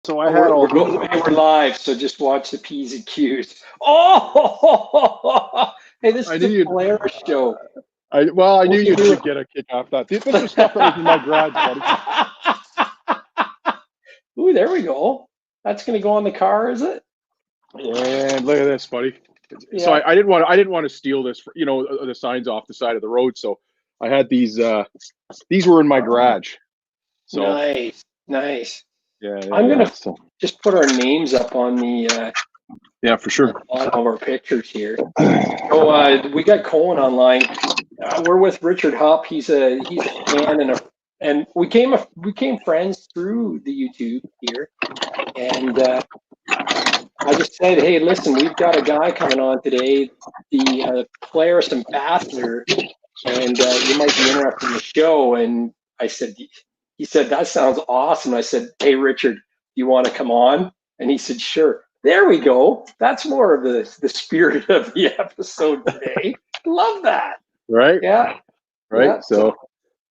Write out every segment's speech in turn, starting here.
So I had all. We're live, so just watch the P's and Q's. Oh, hey, this is a Polaris show. I knew you'd get a kick off that. This was stuff that was in my garage, buddy. Ooh, there we go. That's going to go on the car, is it? And look at this, buddy. Yeah. So I didn't want to steal this, for, the signs off the side of the road. So I had these. These were in my garage. So nice. Yeah, I'm gonna just put our names up on the. Yeah, for sure. On all of our pictures here. So we got Colin online. We're with Richard Hupp. He's a fan and we became friends through the YouTube here. And I just said, hey, listen, we've got a guy coming on today, the Polaris Ambassador, and you might be interested in the show. And I said, he said, that sounds awesome. I said, hey, Richard, you want to come on? And he said, sure. There we go. That's more of the spirit of the episode today. Love that. Right? Yeah. Right. Yeah. So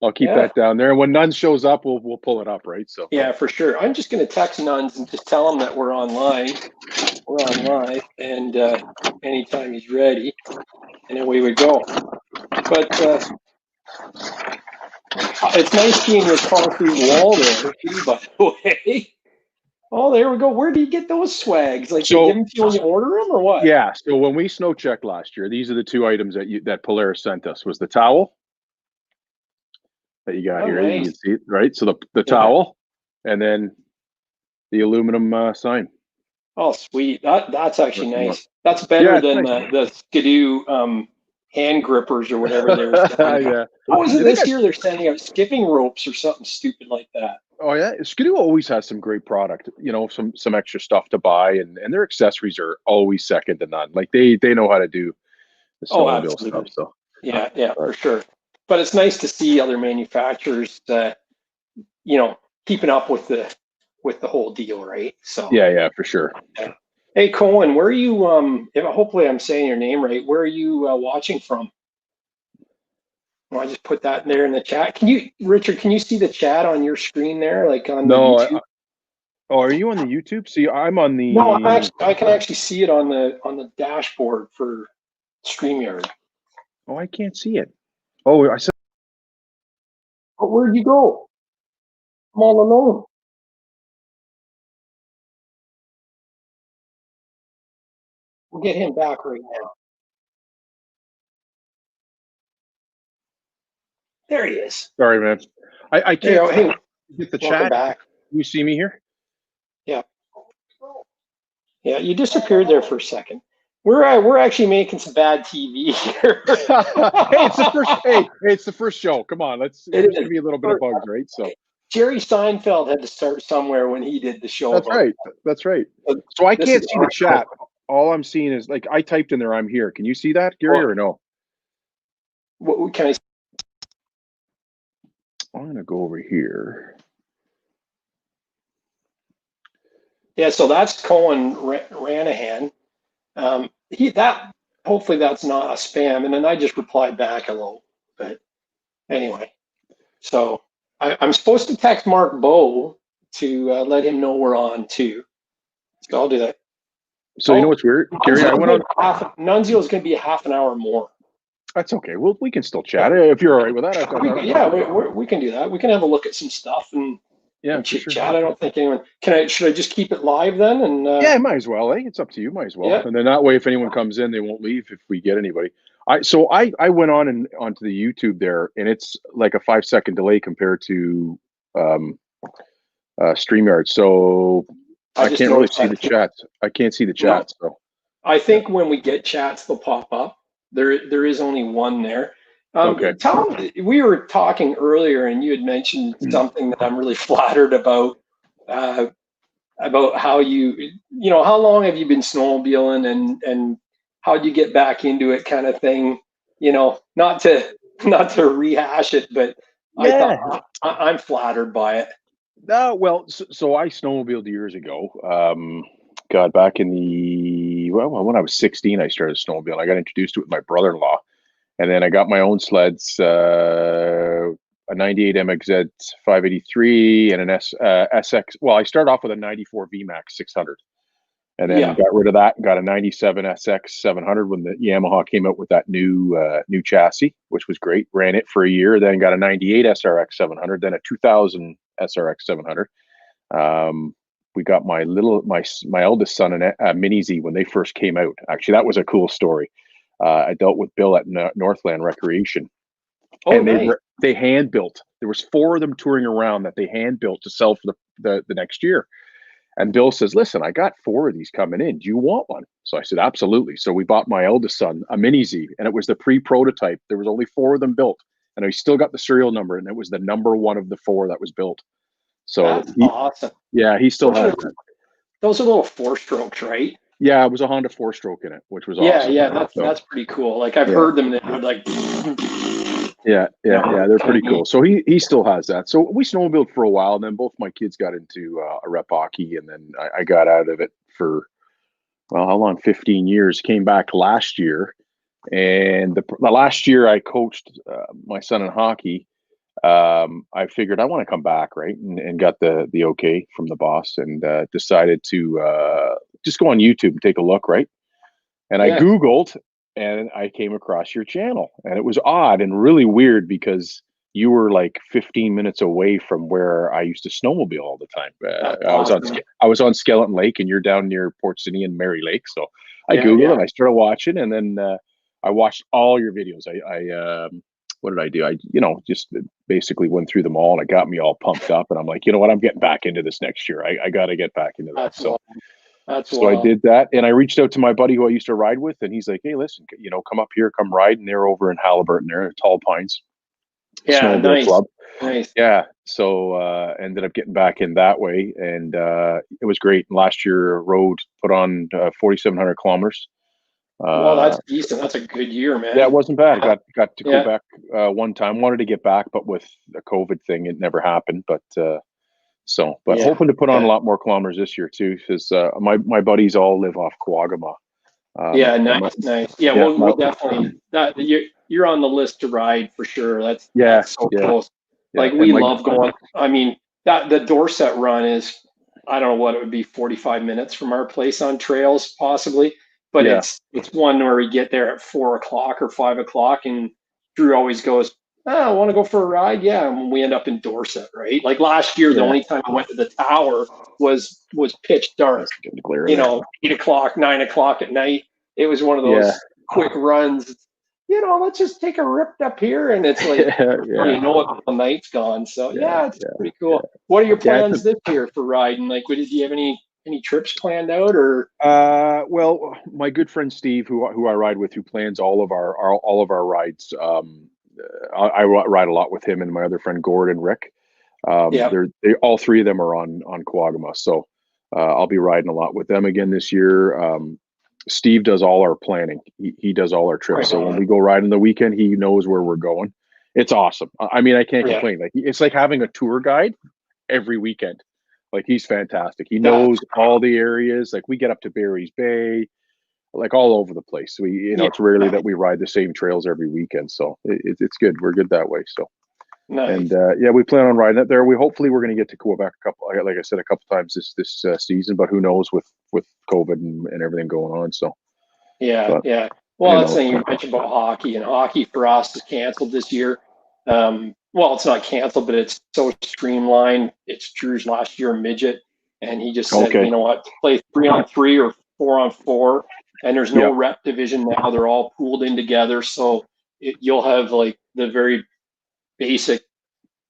I'll keep that down there. And when Nunz shows up, we'll pull it up, right? So yeah, for sure. I'm just going to text Nunz and just tell him that we're online. We're on live, and anytime he's ready, and away we go. But it's nice seeing your concrete wall there, too, by the way. Oh, there we go. Where do you get those swags? Like, you give them to you when you order them, or what? Yeah. So when we snow checked last year, these are the two items that Polaris sent us. Was the towel that you got here? Nice. You can see it, right? So the towel, and then the aluminum sign. Oh, sweet. That's actually nice. That's better than the Skidoo hand grippers or whatever they were sending. Yeah. What was it this year? They're sending out skipping ropes or something stupid like that. Oh yeah, Skidoo always has some great product. Some extra stuff to buy, and their accessories are always second to none. Like they know how to do the snowmobile stuff. So yeah, for sure. But it's nice to see other manufacturers, keeping up with the whole deal, right? So yeah, for sure. Yeah. Hey, Cohen, where are you? Hopefully I'm saying your name right. Where are you watching from? Well, I just put that there in the chat. Richard, can you see the chat on your screen there? Like on the YouTube? Are you on the YouTube? See, I'm on the. No, I can actually see it on the dashboard for StreamYard. Oh, I can't see it. Oh, I said. But where'd you go? I'm all alone. We'll get him back right now. There he is. Sorry, man. I can't get the chat. Back. You see me here? Yeah. Yeah, you disappeared there for a second. We're actually making some bad TV here. It's the first show. Come on, it's gonna be a little bit of bugs, right? So Jerry Seinfeld had to start somewhere when he did the show. That's right. So I can't see the chat. All I'm seeing is like I typed in there. I'm here. Can you see that, Gary, or no? What can I? I'm gonna go over here. Yeah, so that's Cohen Ranahan. Hopefully that's not a spam, and then I just replied back hello. But anyway, so I'm supposed to text Mark Bowe to let him know we're on too. So I'll do that. So you know what's weird, Gary? I went on. Nunzio is going to be a half an hour more. That's okay. We can still chat if you're all right with that. We can do that. We can have a look at some stuff and chit chat. I don't think anyone should I just keep it live then? And yeah, might as well. It's up to you. Might as well. Yeah. And then that way, if anyone comes in, they won't leave if we get anybody. I went onto the YouTube there, and it's like a 5-second delay compared to StreamYard. So I can't really see the chats. I can't see the chats. So I think when we get chats, they'll pop up. There is only one there. Okay. Tom, we were talking earlier, and you had mentioned something that I'm really flattered about how how long have you been snowmobiling and how did you get back into it, kind of thing. Not to rehash it, but I thought I'm flattered by it. No, well, so I snowmobiled years ago. Back in when I was 16, I started snowmobiling. I got introduced to it with my brother-in-law, and then I got my own sleds. a 98 MXZ 583 and an SX. Well, I started off with a 94 VMAX 600. And then got rid of that and got a 97 SX 700 when the Yamaha came out with that new chassis, which was great. Ran it for a year, then got a 98 SRX 700, then a 2000 SRX 700. We got my eldest son a Mini Z when they first came out. Actually, that was a cool story. I dealt with Bill at Northland Recreation. Oh, and nice. They hand built. There was 4 of them touring around that they hand built to sell for the next year. And Bill says, listen, I got 4 of these coming in. Do you want one? So I said, absolutely. So we bought my eldest son a Mini Z, and it was the pre-prototype. There was only 4 of them built, and I still got the serial number, and it was the number 1 of the 4 that was built. So that's awesome. Yeah, he still has that. Those are little 4-strokes, right? Yeah, it was a Honda 4-stroke in it, which was awesome. Yeah, that's pretty cool. Like I've heard them, and like. Yeah, they're pretty cool. So he still has that. So we snowmobiled for a while, and then both my kids got into a rep hockey, and then I got out of it for, well, how long? 15 years. Came back last year, and the last year I coached my son in hockey. I figured I want to come back, right, and got the okay from the boss, and decided to just go on YouTube and take a look, right. And I Googled. And I came across your channel, and it was odd and really weird because you were like 15 minutes away from where I used to snowmobile all the time. I was on Skeleton Lake, and you're down near Port City and Mary Lake. So I Googled and I started watching, and then I watched all your videos. I what did I do? I just basically went through them all, and it got me all pumped up. And I'm like, you know what? I'm getting back into this next year. I got to get back into that. So I did that, and I reached out to my buddy who I used to ride with, and he's like, hey, listen, come up here, come ride. And they're over in Halliburton there at Tall Pines. Yeah, nice. Club. Nice. Yeah. So ended up getting back in that way, and it was great. Last year, put on 4,700 kilometers. Well, that's decent. That's a good year, man. Yeah, it wasn't bad. I got to go back one time. Wanted to get back, but with the COVID thing, it never happened. But hoping to put on a lot more kilometers this year too, because my buddies all live off Quagama. Nice. Yeah, we'll definitely you're on the list to ride for sure. That's so close. Like we love going. I mean, the Dorset run is, I don't know what it would be, 45 minutes from our place on trails possibly, but it's one where we get there at 4 o'clock or 5 o'clock, and Drew always goes, I want to go for a ride. Yeah. And we end up in Dorset, right? Like last year, the only time I went to the tower was pitch dark, 8 o'clock, 9 o'clock at night. It was one of those quick runs. Let's just take a rip up here. And it's like, the night's gone. So it's pretty cool. Yeah. What are your plans this year for riding? Like, do you have any trips planned out, or? Well, my good friend Steve, who I ride with, who plans all of our rides, I ride a lot with him and my other friend Gord and Rick. They all 3 of them are on Quagama, so I'll be riding a lot with them again this year. Steve does all our planning. He does all our trips. So when we go riding the weekend, he knows where we're going. It's awesome. I mean, I can't complain. Like, it's like having a tour guide every weekend. Like, he's fantastic. He knows all the areas. Like, we get up to Barry's Bay, like all over the place. It's rarely that we ride the same trails every weekend. So it's good. We're good that way. So, nice. And we plan on riding it there. We're going to get to Quebec like I said, a couple times this season, but who knows with COVID and everything going on. So, Well, that's something you mentioned about hockey, and hockey for us is canceled this year. Well, it's not canceled, but it's so streamlined. It's Drew's last year midget, and he just said, you know what, play 3-on-3 or 4-on-4. And there's no rep division now. They're all pooled in together. So you'll have like the very basic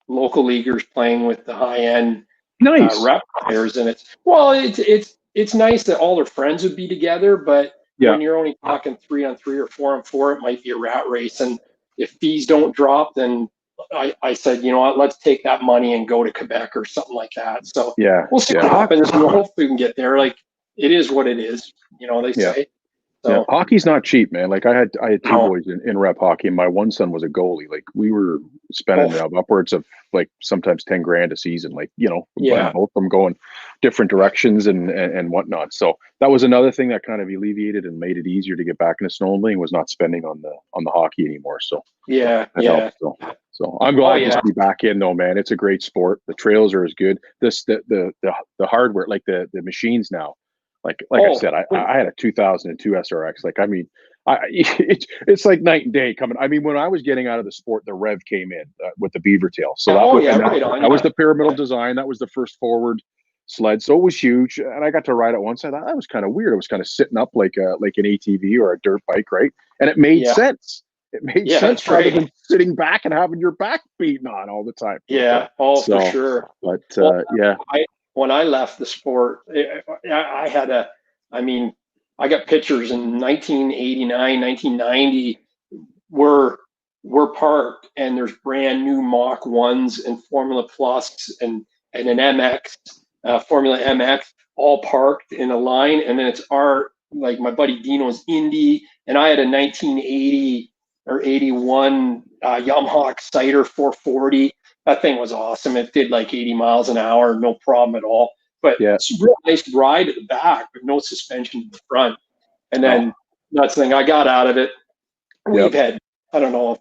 local leaguers playing with the high end rep players. And it's nice that all their friends would be together. But when you're only talking 3-on-3 or 4-on-4, it might be a rat race. And if fees don't drop, then I said, you know what, let's take that money and go to Quebec or something like that. So we'll see what happens. And hopefully we can get there. Like, it is what it is, they say. So, hockey's not cheap, man. Like, I had 2 boys in rep hockey, and my one son was a goalie. Like, we were spending upwards of like sometimes 10 grand a season. Like, both of them going different directions and whatnot. So that was another thing that kind of alleviated and made it easier to get back into snowmobiling, was not spending on the hockey anymore. So So I'm glad to be back in though, man. It's a great sport. The trails are as good. The hardware, like the machines now, like I said, I had a 2002 SRX. Like, I mean, it's like night and day coming. I mean, when I was getting out of the sport, the Rev came in with the beaver tail. So that was the pyramidal design. That was the first forward sled. So it was huge. And I got to ride it once. I thought that was kind of weird. It was kind of sitting up like an ATV or a dirt bike, right? And it made sense. It made sense rather than sitting back and having your back beaten on all the time. Yeah, for sure. But when I left the sport, I got pictures in 1989, 1990. We're parked and there's brand new Mach 1s and Formula Plus and an MX, Formula MX, all parked in a line. And then it's my buddy Dino's Indy, and I had a 1980 or 81 Yamaha Exciter 440. That thing was awesome. It did like 80 miles an hour, no problem at all. But it's a real nice ride at the back, but no suspension in the front. And then that's the thing. I got out of it. We've had, I don't know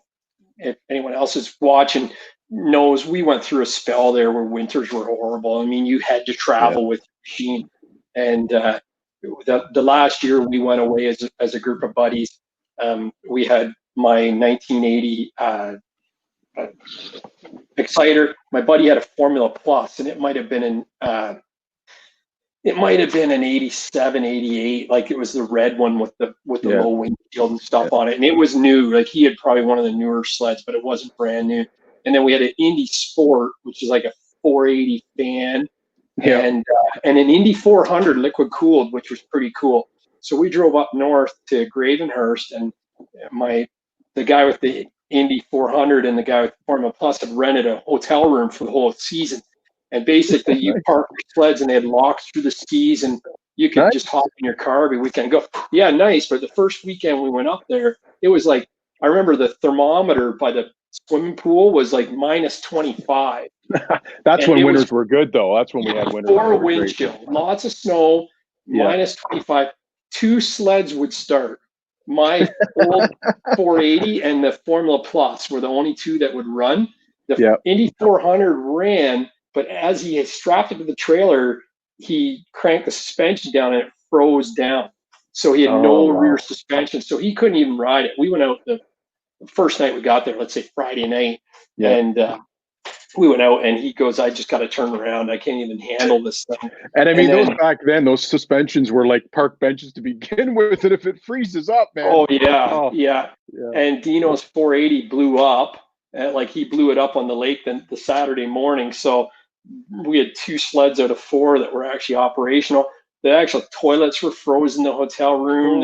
if anyone else is watching knows, we went through a spell there where winters were horrible. I mean, you had to travel with your machine. And the last year we went away as a group of buddies. We had my 1980 Exciter. My buddy had a Formula Plus, and it might have been an 87, 88. Like, it was the red one with the low windshield and stuff on it, and it was new. Like, he had probably one of the newer sleds, but it wasn't brand new. And then we had an Indy Sport, which is like a 480 fan, and an Indy 400 liquid cooled, which was pretty cool. So we drove up north to Gravenhurst, and the guy with the Indy 400 and the guy with Formula Plus had rented a hotel room for the whole season. And basically, you park your sleds, and they had locks through the skis, and you could just hop in your car every weekend and go, yeah, nice. But the first weekend we went up there, it was like, I remember the thermometer by the swimming pool was like minus 25. That's when winters were good, though. That's when we had winters. 4 wind chill, lots of snow, minus 25. 2 sleds would start. My old 480 and the Formula Plus were the only 2 that would run. The Indy 400 ran, but as he strapped it to the trailer, he cranked the suspension down and it froze down. So he had no rear suspension, so he couldn't even ride it. We went out the first night we got there, let's say Friday night, and we went out, and he goes, I just got to turn around. I can't even handle this thing. And I mean, those back then, those suspensions were like park benches to begin with, and if it freezes up, man. And Dino's 480 blew up. Like, he blew it up on the lake the Saturday morning. So we had 2 sleds out of 4 that were actually operational. The actual toilets were frozen in the hotel room.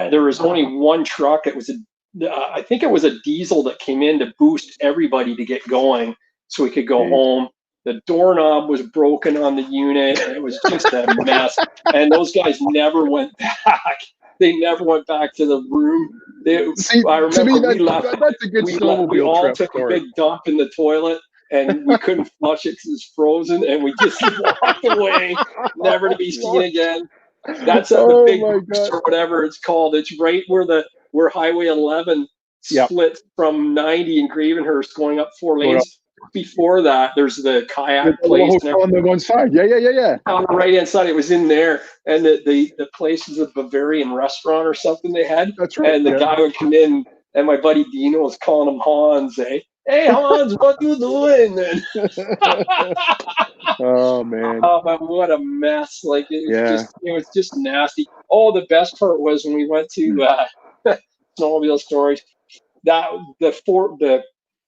There was only 1 truck. It was I think it was a diesel that came in to boost everybody to get going so we could go home. The doorknob was broken on the unit. And it was just a mess. And those guys never went back. They never went back to the room. I remember we left. That's a good snowmobile we all trip took story. a big dump in the toilet, and we couldn't flush it because it was frozen, and we just walked away, never to be seen again. That's the big boost or whatever it's called. It's right where Highway 11 split from 90 in Gravenhurst going up 4 lanes. Before that, there's the kayak place on the one side. On the right hand side, it was in there, and the place was a Bavarian restaurant or something they had. That's right. And the guy would come in, and my buddy Dino was calling him Hans. Hey Hans, what you doing? Oh man! Oh, but what a mess! Like, it was just nasty. Oh, the best part was when we went to Snowmobile Stories. That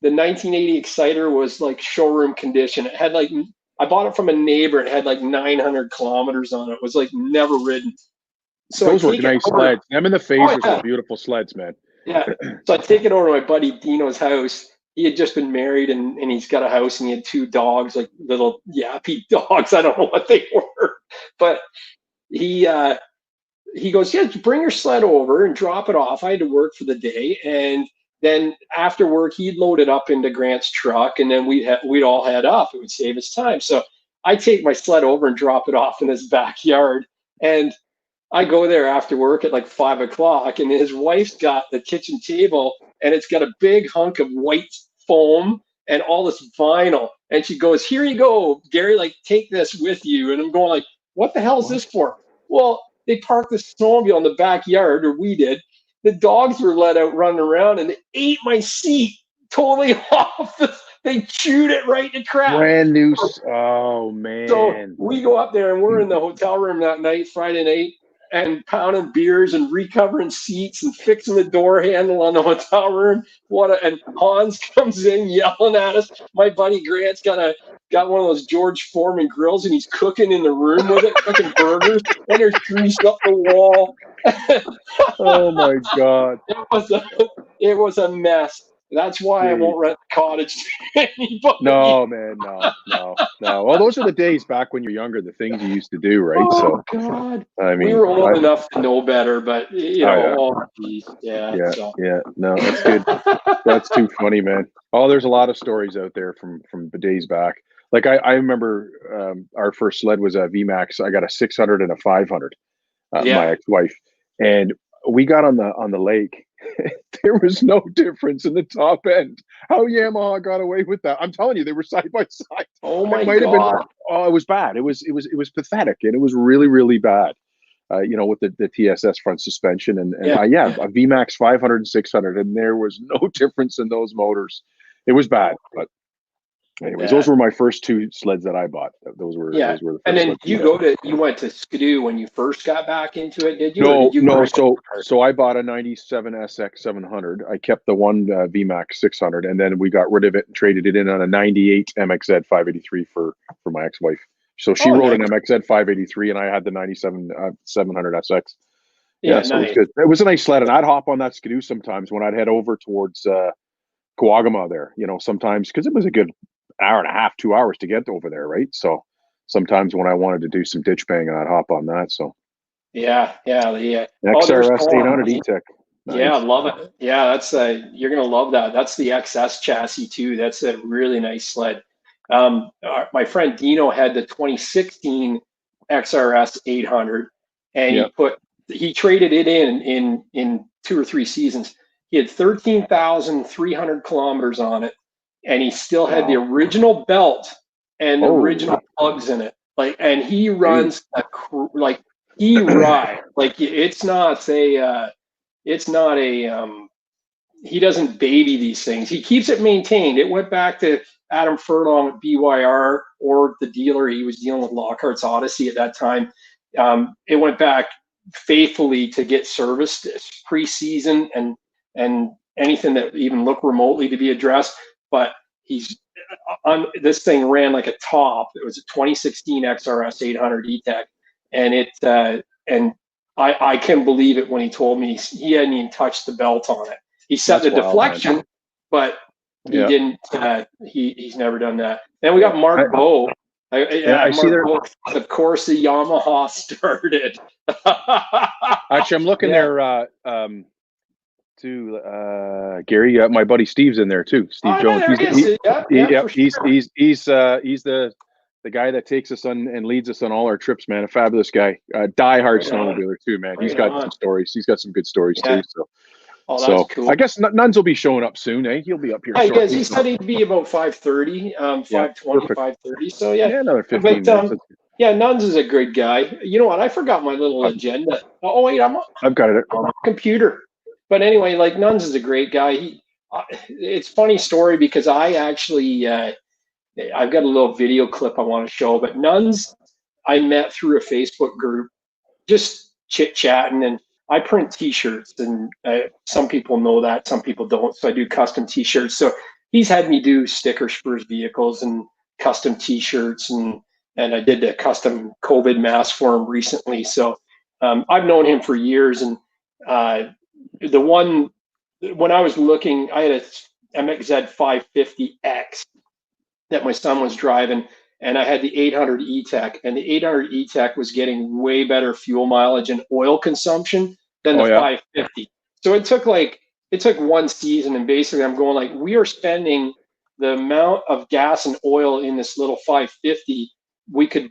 the 1980 Exciter was like showroom condition. It had like, I bought it from a neighbor. It had like 900 kilometers on it. It was like never ridden. So those were nice sleds. Them and the phasers were beautiful sleds, man. Yeah. So I take it over to my buddy Dino's house. He had just been married, and he's got a house, and he had 2 dogs, like little yappy dogs. I don't know what they were, but he goes, yeah, bring your sled over and drop it off. I had to work for the day, and then after work, he'd load it up into Grant's truck, and then we'd all head off. It would save us time. So I take my sled over and drop it off in his backyard. And I go there after work at like 5 o'clock, and his wife's got the kitchen table, and it's got a big hunk of white foam and all this vinyl. And she goes, "Here you go, Gary, like take this with you." And I'm going like, "What the hell is this for?" Well, they parked the snowmobile in the backyard, or we did. The dogs were let out running around and they ate my seat totally off. They chewed it right to crap. Brand new. Oh, man. So we go up there and we're in the hotel room that night, Friday night, and pounding beers and recovering seats and fixing the door handle on the hotel room. And Hans comes in yelling at us. My buddy Grant's got one of those George Foreman grills, and he's cooking in the room with it, cooking burgers, and there's grease up the wall. Oh my God! It was a mess. That's why I won't rent the cottage to anybody. No, man, no. Well, those are the days back when you're younger, the things you used to do, right? Oh, God. I mean, we were old enough to know better, but you know, yeah. No, that's good. That's too funny, man. Oh, there's a lot of stories out there from the days back. Like I remember our first sled was a VMAX. I got a 600 and a 500. My ex-wife, and we got on the lake. There was no difference in the top end. How Yamaha got away with that? I'm telling you, they were side by side. Oh my God! Oh, it was bad. It was pathetic, and it was really, really bad. You know, with the TSS front suspension and a VMAX 500 and 600, and there was no difference in those motors. It was bad, but anyways, those were my first two sleds that I bought. Those were the first. And then you went to Skidoo when you first got back into it, did you? No. So I bought a 97 SX 700. I kept the one VMAX 600, and then we got rid of it and traded it in on a 98 MXZ 583 for my ex-wife. So she rode an MXZ 583, and I had the 97 700 SX. Yeah, so it was good. It was a nice sled, and I'd hop on that Skidoo sometimes when I'd head over towards Coagama there. You know, sometimes because it was a good hour and a half, 2 hours to get over there, right? So sometimes when I wanted to do some ditch banging, I'd hop on that. So yeah. XRS 800 E-Tech. Nice. Yeah, I love it. Yeah, that's you're gonna love that. That's the XS chassis too. That's a really nice sled. My friend Dino had the 2016 XRS 800, and he traded it in 2 or 3 seasons. He had 13,300 kilometers on it, and he still had the original belt and the original plugs in it. Like, and he runs he rides like it's not a he doesn't baby these things. He keeps it maintained. It went back to Adam Furlong at BYR, or the dealer. He was dealing with Lockhart's Odyssey at that time. It went back faithfully to get serviced pre-season and anything that even looked remotely to be addressed. But he's on this thing ran like a top. It was a 2016 XRS 800 E-Tech, and I can believe it when he told me he hadn't even touched the belt on it. He set the deflection, but he didn't. He's never done that. Then we got Mark Bowe. I see there. Of course, the Yamaha started. Actually, I'm looking there. Gary, my buddy Steve's in there too. Steve Jones. He's the guy that takes us on and leads us on all our trips, man. A fabulous guy. Die-Hard snowmobiler too, man. He's got some stories. He's got some good stories too. So, cool. I guess Nunz will be showing up soon, eh? He'll be up here. I guess he said he'd be about 5:30, 5:20, 5:30. So another 15 minutes. Nunz is a good guy. You know what? I forgot my little agenda. Oh wait, I've got it on my computer. But anyway, like Nunz is a great guy. It's a funny story because I actually I've got a little video clip I want to show. But Nunz, I met through a Facebook group, just chit chatting, and I print T-shirts, and some people know that, some people don't. So I do custom T-shirts. So he's had me do stickers for his vehicles and custom T-shirts, and I did a custom COVID mask for him recently. So I've known him for years, and when I was looking, I had a MXZ 550X that my son was driving, and I had the 800 E-Tech, and the 800 E-Tech was getting way better fuel mileage and oil consumption than the 550. So it took one season, and basically I'm going like, we are spending the amount of gas and oil in this little 550 we could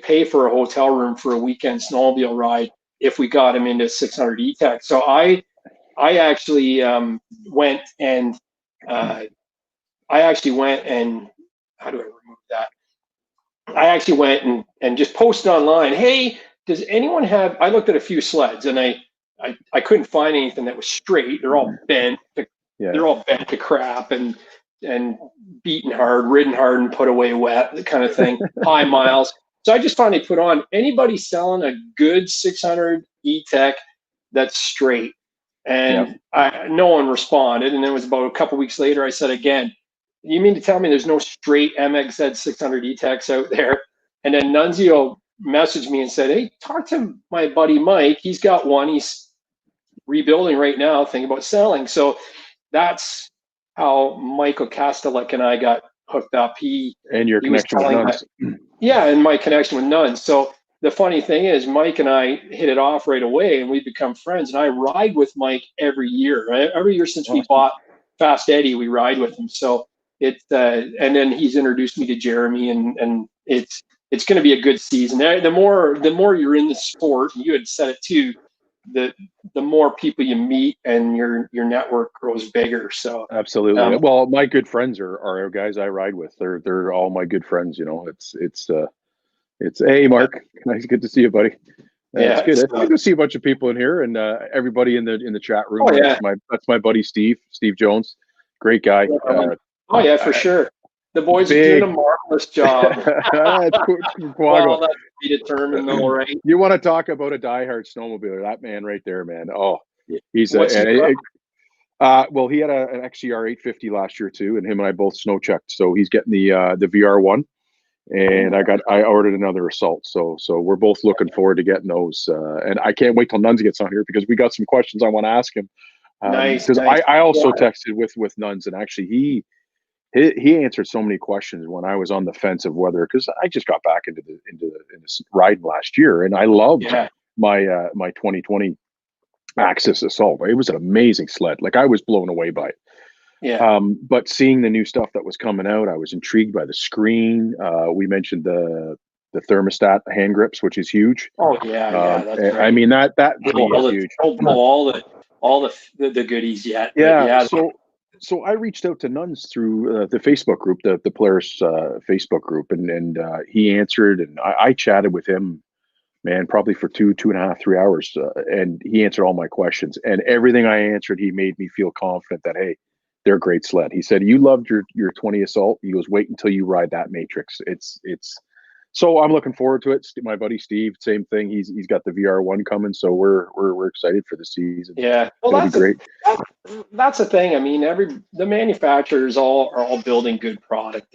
pay for a hotel room for a weekend snowmobile ride if we got him into 600 E-Tech. So I actually went and I actually went and, how do I remove that? I actually went and just posted online, hey, does anyone have, I looked at a few sleds and I couldn't find anything that was straight. They're all bent. They're all bent to crap and beaten hard, ridden hard and put away wet, the kind of thing, high miles. So I just finally put on, anybody selling a good 600 E-Tech that's straight? And no one responded. And it was about a couple weeks later, I said again, you mean to tell me there's no straight MXZ 600 E-Techs out there? And then Nunzio messaged me and said, hey, talk to my buddy Mike. He's got one. He's rebuilding right now, thinking about selling. So that's how Michael Kastelik and I got hooked up. And your connection with Nuns. Yeah, and my connection with Nuns. So the funny thing is, Mike and I hit it off right away, and we've become friends. And I ride with Mike every year. Right? Every year since we bought Fast Eddie, we ride with him. So and then he's introduced me to Jeremy, and it's going to be a good season. The more you're in the sport, and you had said it too, the more people you meet and your network grows bigger. So absolutely. Well, my good friends are guys I ride with. They're all my good friends. You know, it's hey Mark, nice, good to see you, buddy. It's good. It's good to see a bunch of people in here and everybody in the chat room. That's my buddy Steve Jones, great guy. Oh yeah, for sure. The boys are doing a marvelous job. Well, that's to be determined, though, right? You want to talk about a die-hard snowmobiler? That man right there, man. Oh, he's well, he had an XCR 850 last year too, and him and I both snow checked. So he's getting the VR1, and I ordered another Assault. So we're both looking forward to getting those. And I can't wait till Nunz gets on here because we got some questions I want to ask him. Nice. Because I also texted with Nunz, and actually he answered so many questions when I was on the fence of whether, because I just got back into this riding last year, and I loved my 2020 Axis Assault. It was an amazing sled. Like, I was blown away by it. Yeah. But seeing the new stuff that was coming out, I was intrigued by the screen. We mentioned the thermostat hand grips, which is huge. Oh yeah, that's right. I mean that is huge. All the goodies yet. Yeah. So I reached out to Nunz through the Facebook group, the Polaris Facebook group, and he answered, and I chatted with him, man, probably for 2.5, 3 hours, and he answered all my questions, and everything I answered, he made me feel confident that, hey, they're a great sled. He said, you loved your 20 Assault. He goes, wait until you ride that Matryx. So I'm looking forward to it. My buddy Steve, same thing. He's got the VR1 coming, so we're excited for the season. Yeah, well, that's great. That's the thing. I mean, the manufacturers are all building good product.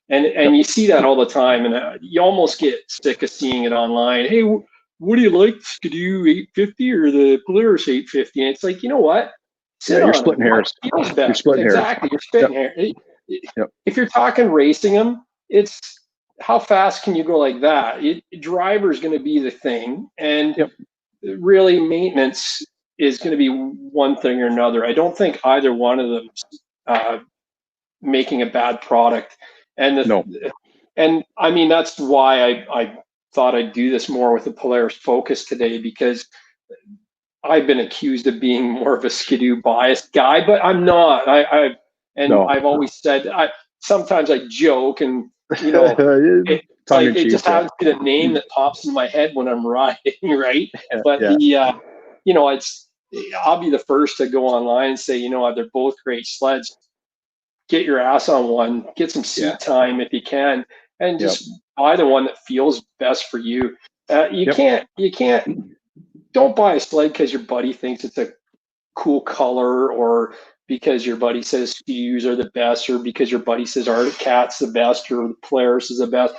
And you see that all the time, and you almost get sick of seeing it online. Hey, what do you like, the Skidoo 850 or the Polaris 850? And it's like, you know what? You're splitting hairs. You're splitting hairs. Exactly, you're splitting hairs. If you're talking racing them, it's how fast can you go like that? Driver is going to be the thing, and really maintenance is going to be one thing or another. I don't think either one of them making a bad product. And I mean, that's why I thought I'd do this more with the Polaris Focus today, because I've been accused of being more of a Skidoo biased guy, but I'm not. I've always said, sometimes I joke, and you know, it just happens to be the name that pops in my head when I'm riding, right? But you know, I'll be the first to go online and say, you know, they're both great sleds. Get your ass on one, get some seat time if you can, and just buy the one that feels best for you. You can't. Don't buy a sled because your buddy thinks it's a cool color, or because your buddy says Skidoos are the best, or because your buddy says Arctic Cat's the best, or the Polaris is the best.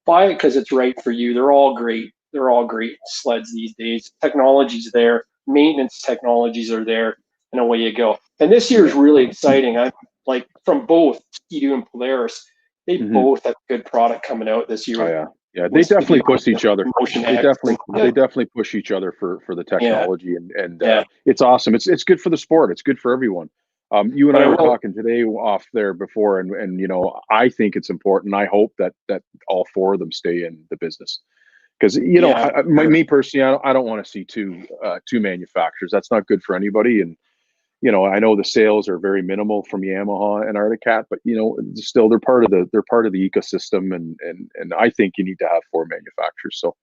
Buy it because it's right for you. They're all great. They're all great sleds these days. Technology's there. Maintenance technologies are there, and away you go. And this year is really exciting. I'm like, from both Skidoo and Polaris, they both have good product coming out this year. Oh, yeah. Yeah, they definitely push each other. They definitely push each other for the technology, and it's awesome. It's good for the sport. It's good for everyone. You and I were talking today off there before, and you know, I think it's important. I hope that all four of them stay in the business, because you know, me personally, I don't want to see two manufacturers. That's not good for anybody. And you know, I know the sales are very minimal from Yamaha and Arctic Cat, but you know, still they're part of the ecosystem, and I think you need to have 4 manufacturers. So,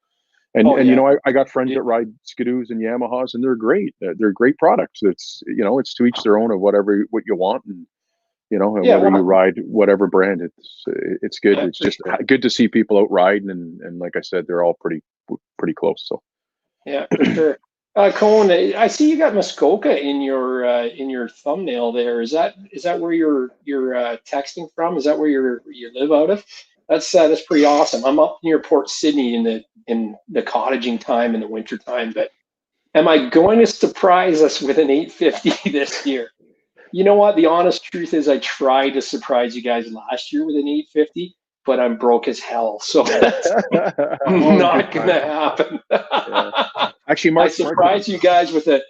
and you know, I got friends that ride Skidoos and Yamahas, and they're great. They're great products. It's, you know, it's to each their own of what you want, and you know, and whether you ride whatever brand, it's good. It's just good to see people out riding, and like I said, they're all pretty close. So yeah, for sure. Colin, I see you got Muskoka in your thumbnail there. Is that where you're texting from? Is that where you live out of? That's pretty awesome. I'm up near Port Sydney in the cottaging time in the winter time, but am I going to surprise us with an 850 this year? You know what? The honest truth is I tried to surprise you guys last year with an 850, but I'm broke as hell. So that's not going to happen. Actually, Mark, I surprised you guys with a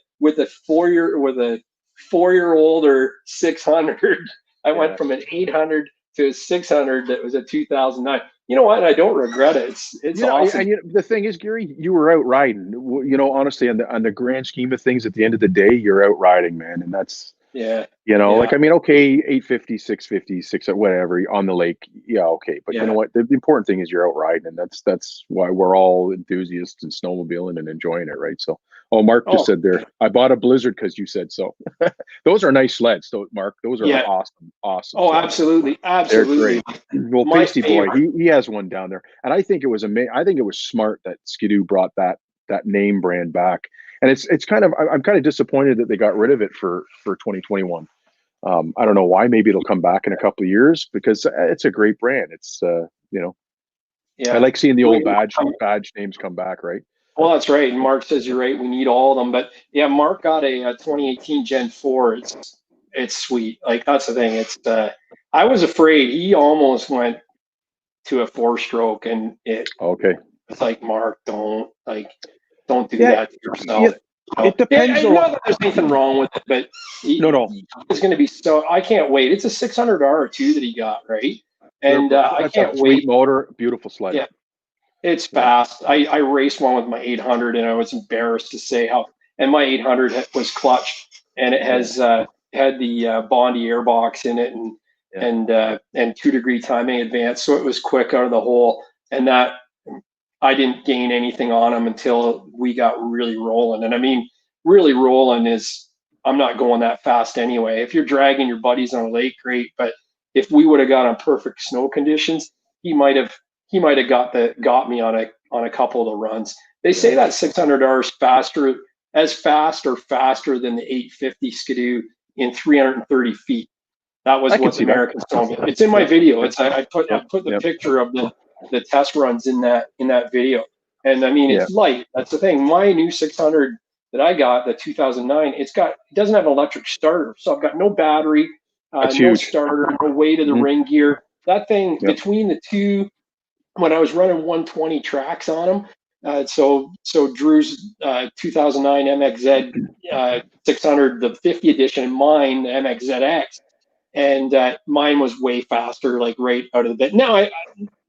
4-year-old or 600. I went from an 800 to a 600 that was a 2009. You know what? I don't regret it. It's awesome. And the thing is, Gary, you were out riding. You know, honestly, on the grand scheme of things, at the end of the day, you're out riding, man, and that's you know, like, I mean, okay, 850, 650, 600, whatever on the lake, okay, but you know what? The important thing is you're out riding, and that's why we're all enthusiasts in snowmobiling and enjoying it, right? So, Mark just said there, I bought a Blizzard because you said so. Those are nice sleds, though, Mark. Those are awesome. Oh, sleds. absolutely. They're great. Well, Pasty Boy, he has one down there, and I think it was I think it was smart that Skidoo brought that name brand back. And it's kind of, I'm kind of disappointed that they got rid of it for 2021. I don't know why. Maybe it'll come back in a couple of years, because it's a great brand. It's you know, I like seeing the old badge names come back, right? Well, that's right. And Mark says you're right. We need all of them. But yeah, Mark got a 2018 Gen 4. It's sweet. Like, that's the thing. It's I was afraid. He almost went to a 4-stroke, and it's like, Mark, don't do that to yourself. It depends. Not that there's anything wrong with it, but no, it's going to be so. I can't wait. It's a 600R too that he got, right? And I can't wait. Motor, beautiful sled. Yeah, it's fast. I raced one with my 800, and I was embarrassed to say how. And my 800 was clutched, and it has had the Bondi airbox in it, and 2-degree timing advance, so it was quick out of the hole, and that. I didn't gain anything on them until we got really rolling. And I mean, really rolling is, I'm not going that fast anyway. If you're dragging your buddies on a lake, great. But if we would have got on perfect snow conditions, he might have got me on a couple of the runs. They say that 600R is fast or faster than the 850 Skidoo in 330 feet. That was what the Americans told me. It's in my video. I put the picture of the test runs in that video, and I mean, it's light. That's the thing. My new 600 that I got, the 2009, it doesn't have an electric starter, so I've got no battery, no starter, no weight of the ring gear. That thing between the two, when I was running 120 tracks on them, so Drew's 2009 MXZ 600, the 50 edition, and mine, the MXZX. And mine was way faster, like right out of the bit. Now,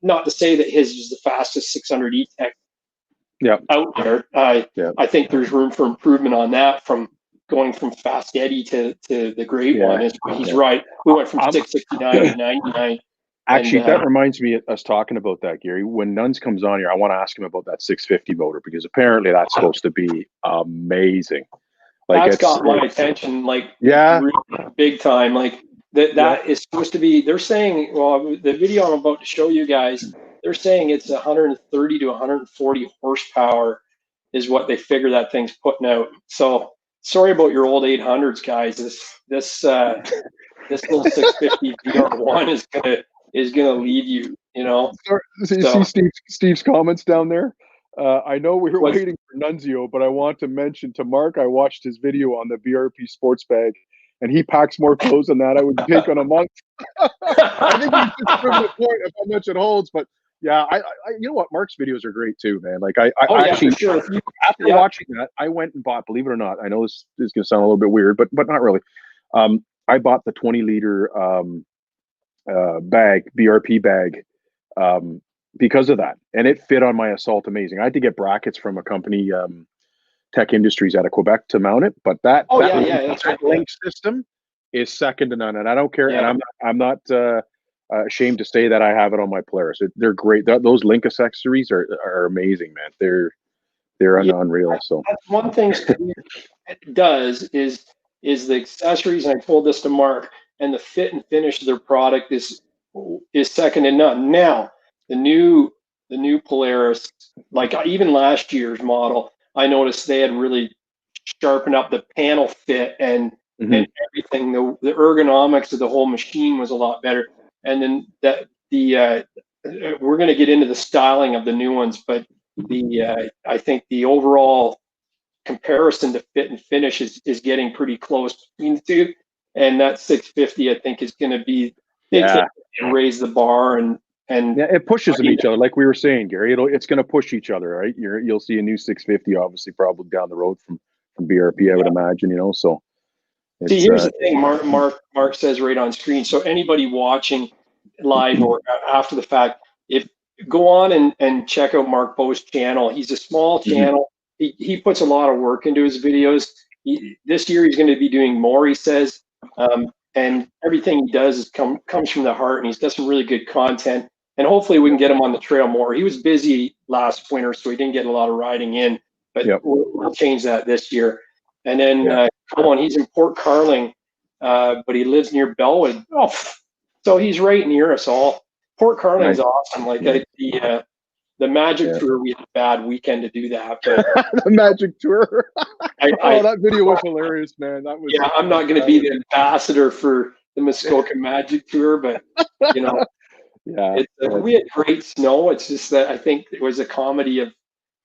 not to say that his is the fastest 600 E-Tech out there. I think there's room for improvement on that, from going from Fast Eddie to the great one. He's right. We went from 669 to 99. Actually, that reminds me of us talking about that, Gary. When Nunz comes on here, I want to ask him about that 650 motor, because apparently that's supposed to be amazing. Like, that's got my attention, like, really big time. Like, that is supposed to be, they're saying, well, the video I'm about to show you guys, they're saying it's 130 to 140 horsepower is what they figure that thing's putting out. So sorry about your old 800s, guys. This little 650 VR1 is gonna leave you, you know. See Steve's comments down there. I know we were waiting for Nunzio, but I want to mention to Mark, I watched his video on the BRP sports bag, and he packs more clothes than that I would take on a month. I think he's just proving the point of how much it holds. But yeah, I you know what? Mark's videos are great too, man. Like, I actually, after watching that, I went and bought, believe it or not, I know this is going to sound a little bit weird, but not really. I bought the 20-liter bag, BRP bag, because of that, and it fit on my Assault amazing. I had to get brackets from a company Tech Industries out of Quebec to mount it, but that that's right. link system is second to none, and I don't care. And I'm not ashamed to say that I have it on my Polaris. They're great. Those link accessories are amazing, man. They're unreal. So that's one thing it does is the accessories, and I told this to Mark, and the fit and finish of their product is second to none. Now the new Polaris, like even last year's model, I noticed they had really sharpened up the panel fit and everything. The ergonomics of the whole machine was a lot better. And then we're going to get into the styling of the new ones, but I think the overall comparison to fit and finish is getting pretty close between the two. And that 650, I think, is going to be raise the bar and it pushes them each other, like we were saying, Gary. It's going to push each other, right? You'll see a new 650, obviously, probably down the road from BRP, I would imagine. So. See, here's the thing. Mark says right on screen. So anybody watching live or after the fact, if go on and check out Mark Bo's channel. He's a small channel. He puts a lot of work into his videos. This year he's going to be doing more, he says, and everything he does comes from the heart, and he's got some really good content. And hopefully we can get him on the trail more. He was busy last winter, so he didn't get a lot of riding in, but we'll change that this year. And then Colin, he's in Port Carling, but he lives near Bellwood. So he's right near us all. Port Carling's awesome. Like the Magic Tour, we had a bad weekend to do that. But the Magic Tour. That video was hilarious, man. That was. Yeah, I'm not going to be the ambassador for the Muskoka Magic Tour, but we had great snow. It's just that I think it was a comedy of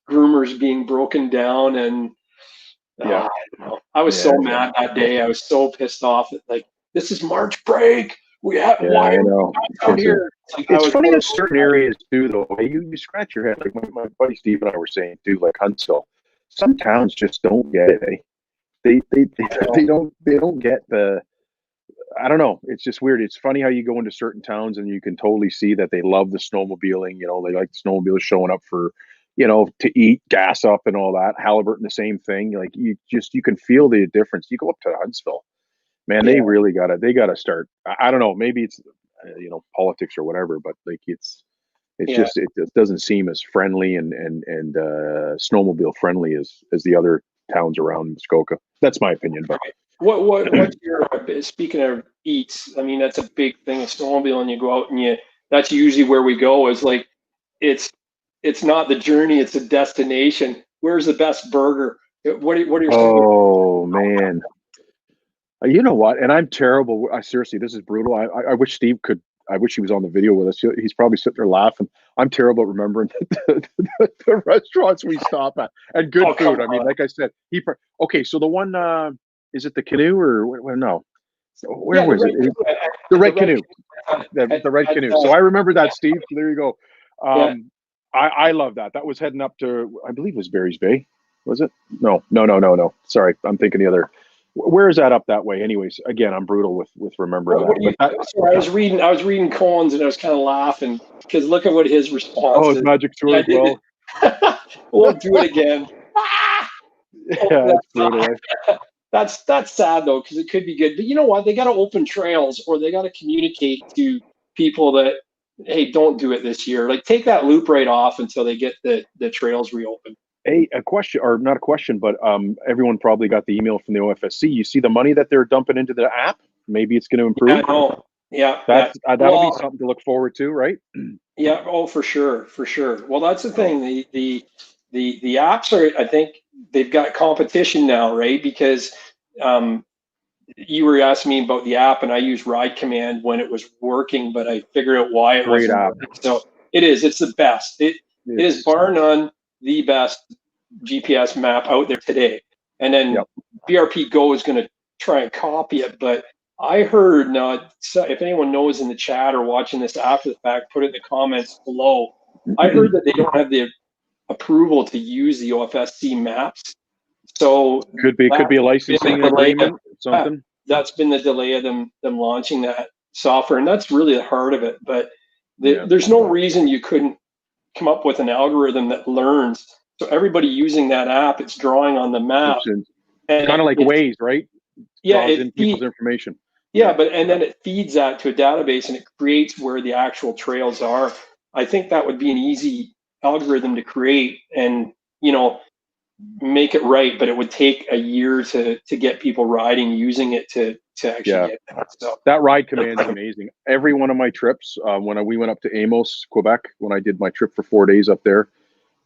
groomers being broken down, and I was so mad that day. I was so pissed off. Like, this is March break. Why are we out here? It's funny in certain areas too, though. You scratch your head. Like my buddy Steve and I were saying too, like Huntsville. Some towns just don't get it. They don't get the. I don't know. It's just weird. It's funny how you go into certain towns and you can totally see that they love the snowmobiling. They like the snowmobiles showing up for, to eat, gas up and all that. Halliburton, the same thing. Like you can feel the difference. You go up to Huntsville, man, they really gotta start. I don't know. Maybe it's, politics or whatever, but like it's just, it doesn't seem as friendly and snowmobile friendly as the other towns around Muskoka. That's my opinion, but. What's your, speaking of eats, I mean, that's a big thing of snowmobile, and you go out and that's usually where we go, is like, it's not the journey, it's a destination. Where's the best burger? What are your man. You know what? And I'm terrible. Seriously, this is brutal. I wish Steve could. I wish he was on the video with us. He's probably sitting there laughing. I'm terrible at remembering the restaurants we stop at and good food. I mean, like I said, okay. So the one, is it the Canoe or no? Where was it? The Red Canoe. The Red Canoe. So I remember that, Steve. There you go. I love that. That was heading up to, I believe it was Barry's Bay. Was it? No. Sorry, I'm thinking the other. Where is that up that way? Anyways, again, I'm brutal with remembering that. Sorry, I was reading Colin's and I was kind of laughing because look at what his response is. It's Magic Tour as well. We'll do it again. That's brutal. That's sad though, because it could be good. But you know what? They got to open trails, or they got to communicate to people that, hey, don't do it this year. Like, take that loop right off until they get the trails reopened. Hey, a question, or not a question, but everyone probably got the email from the OFSC. You see the money that they're dumping into the app? Maybe it's going to improve. That'll be something to look forward to, right? Yeah. Oh, for sure. Well, that's the thing. The apps are, I think they've got competition now, right? Because you were asking me about the app, and I used Ride Command when it was working, but I figured out why it wasn't working. So it is. It's the best. It is bar none the best GPS map out there today. And then BRP Go is going to try and copy it. But I heard, now, if anyone knows in the chat or watching this after the fact, put it in the comments below. I heard that they don't have the approval to use the OFSC maps. So could be a licensing agreement or something. That's been the delay of them launching that software, and that's really the heart of it. But there's no reason you couldn't come up with an algorithm that learns So everybody using that app, it's drawing on the map. Kind of like Waze, right? Yeah, draws in people's information. Yeah, and then it feeds that to a database and it creates where the actual trails are. I think that would be an easy algorithm to create and, you know, make it right, but it would take a year to get people riding using it to actually get that. So that ride command is amazing. Every one of my trips, when we went up to Amos, Quebec, when I did my trip for 4 days up there,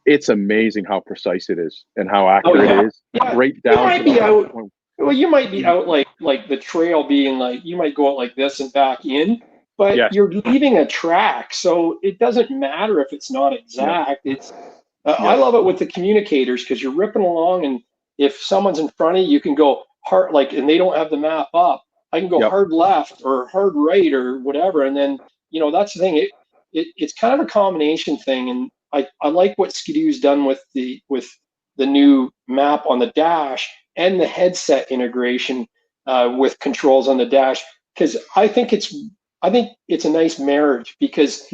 it's amazing how precise it is and how accurate it is. Yeah. Right down to the point. Well, you might be out like the trail being like, you might go out like this and back in, but you're leaving a track, so it doesn't matter if it's not exact. It's I love it with the communicators because you're ripping along, and if someone's in front of you, you can go hard, like, and they don't have the map up. I can go hard left or hard right or whatever, and then, you know, that's the thing. It's kind of a combination thing, and I like what Skidoo's done with the new map on the dash and the headset integration with controls on the dash, because I think it's a nice marriage, because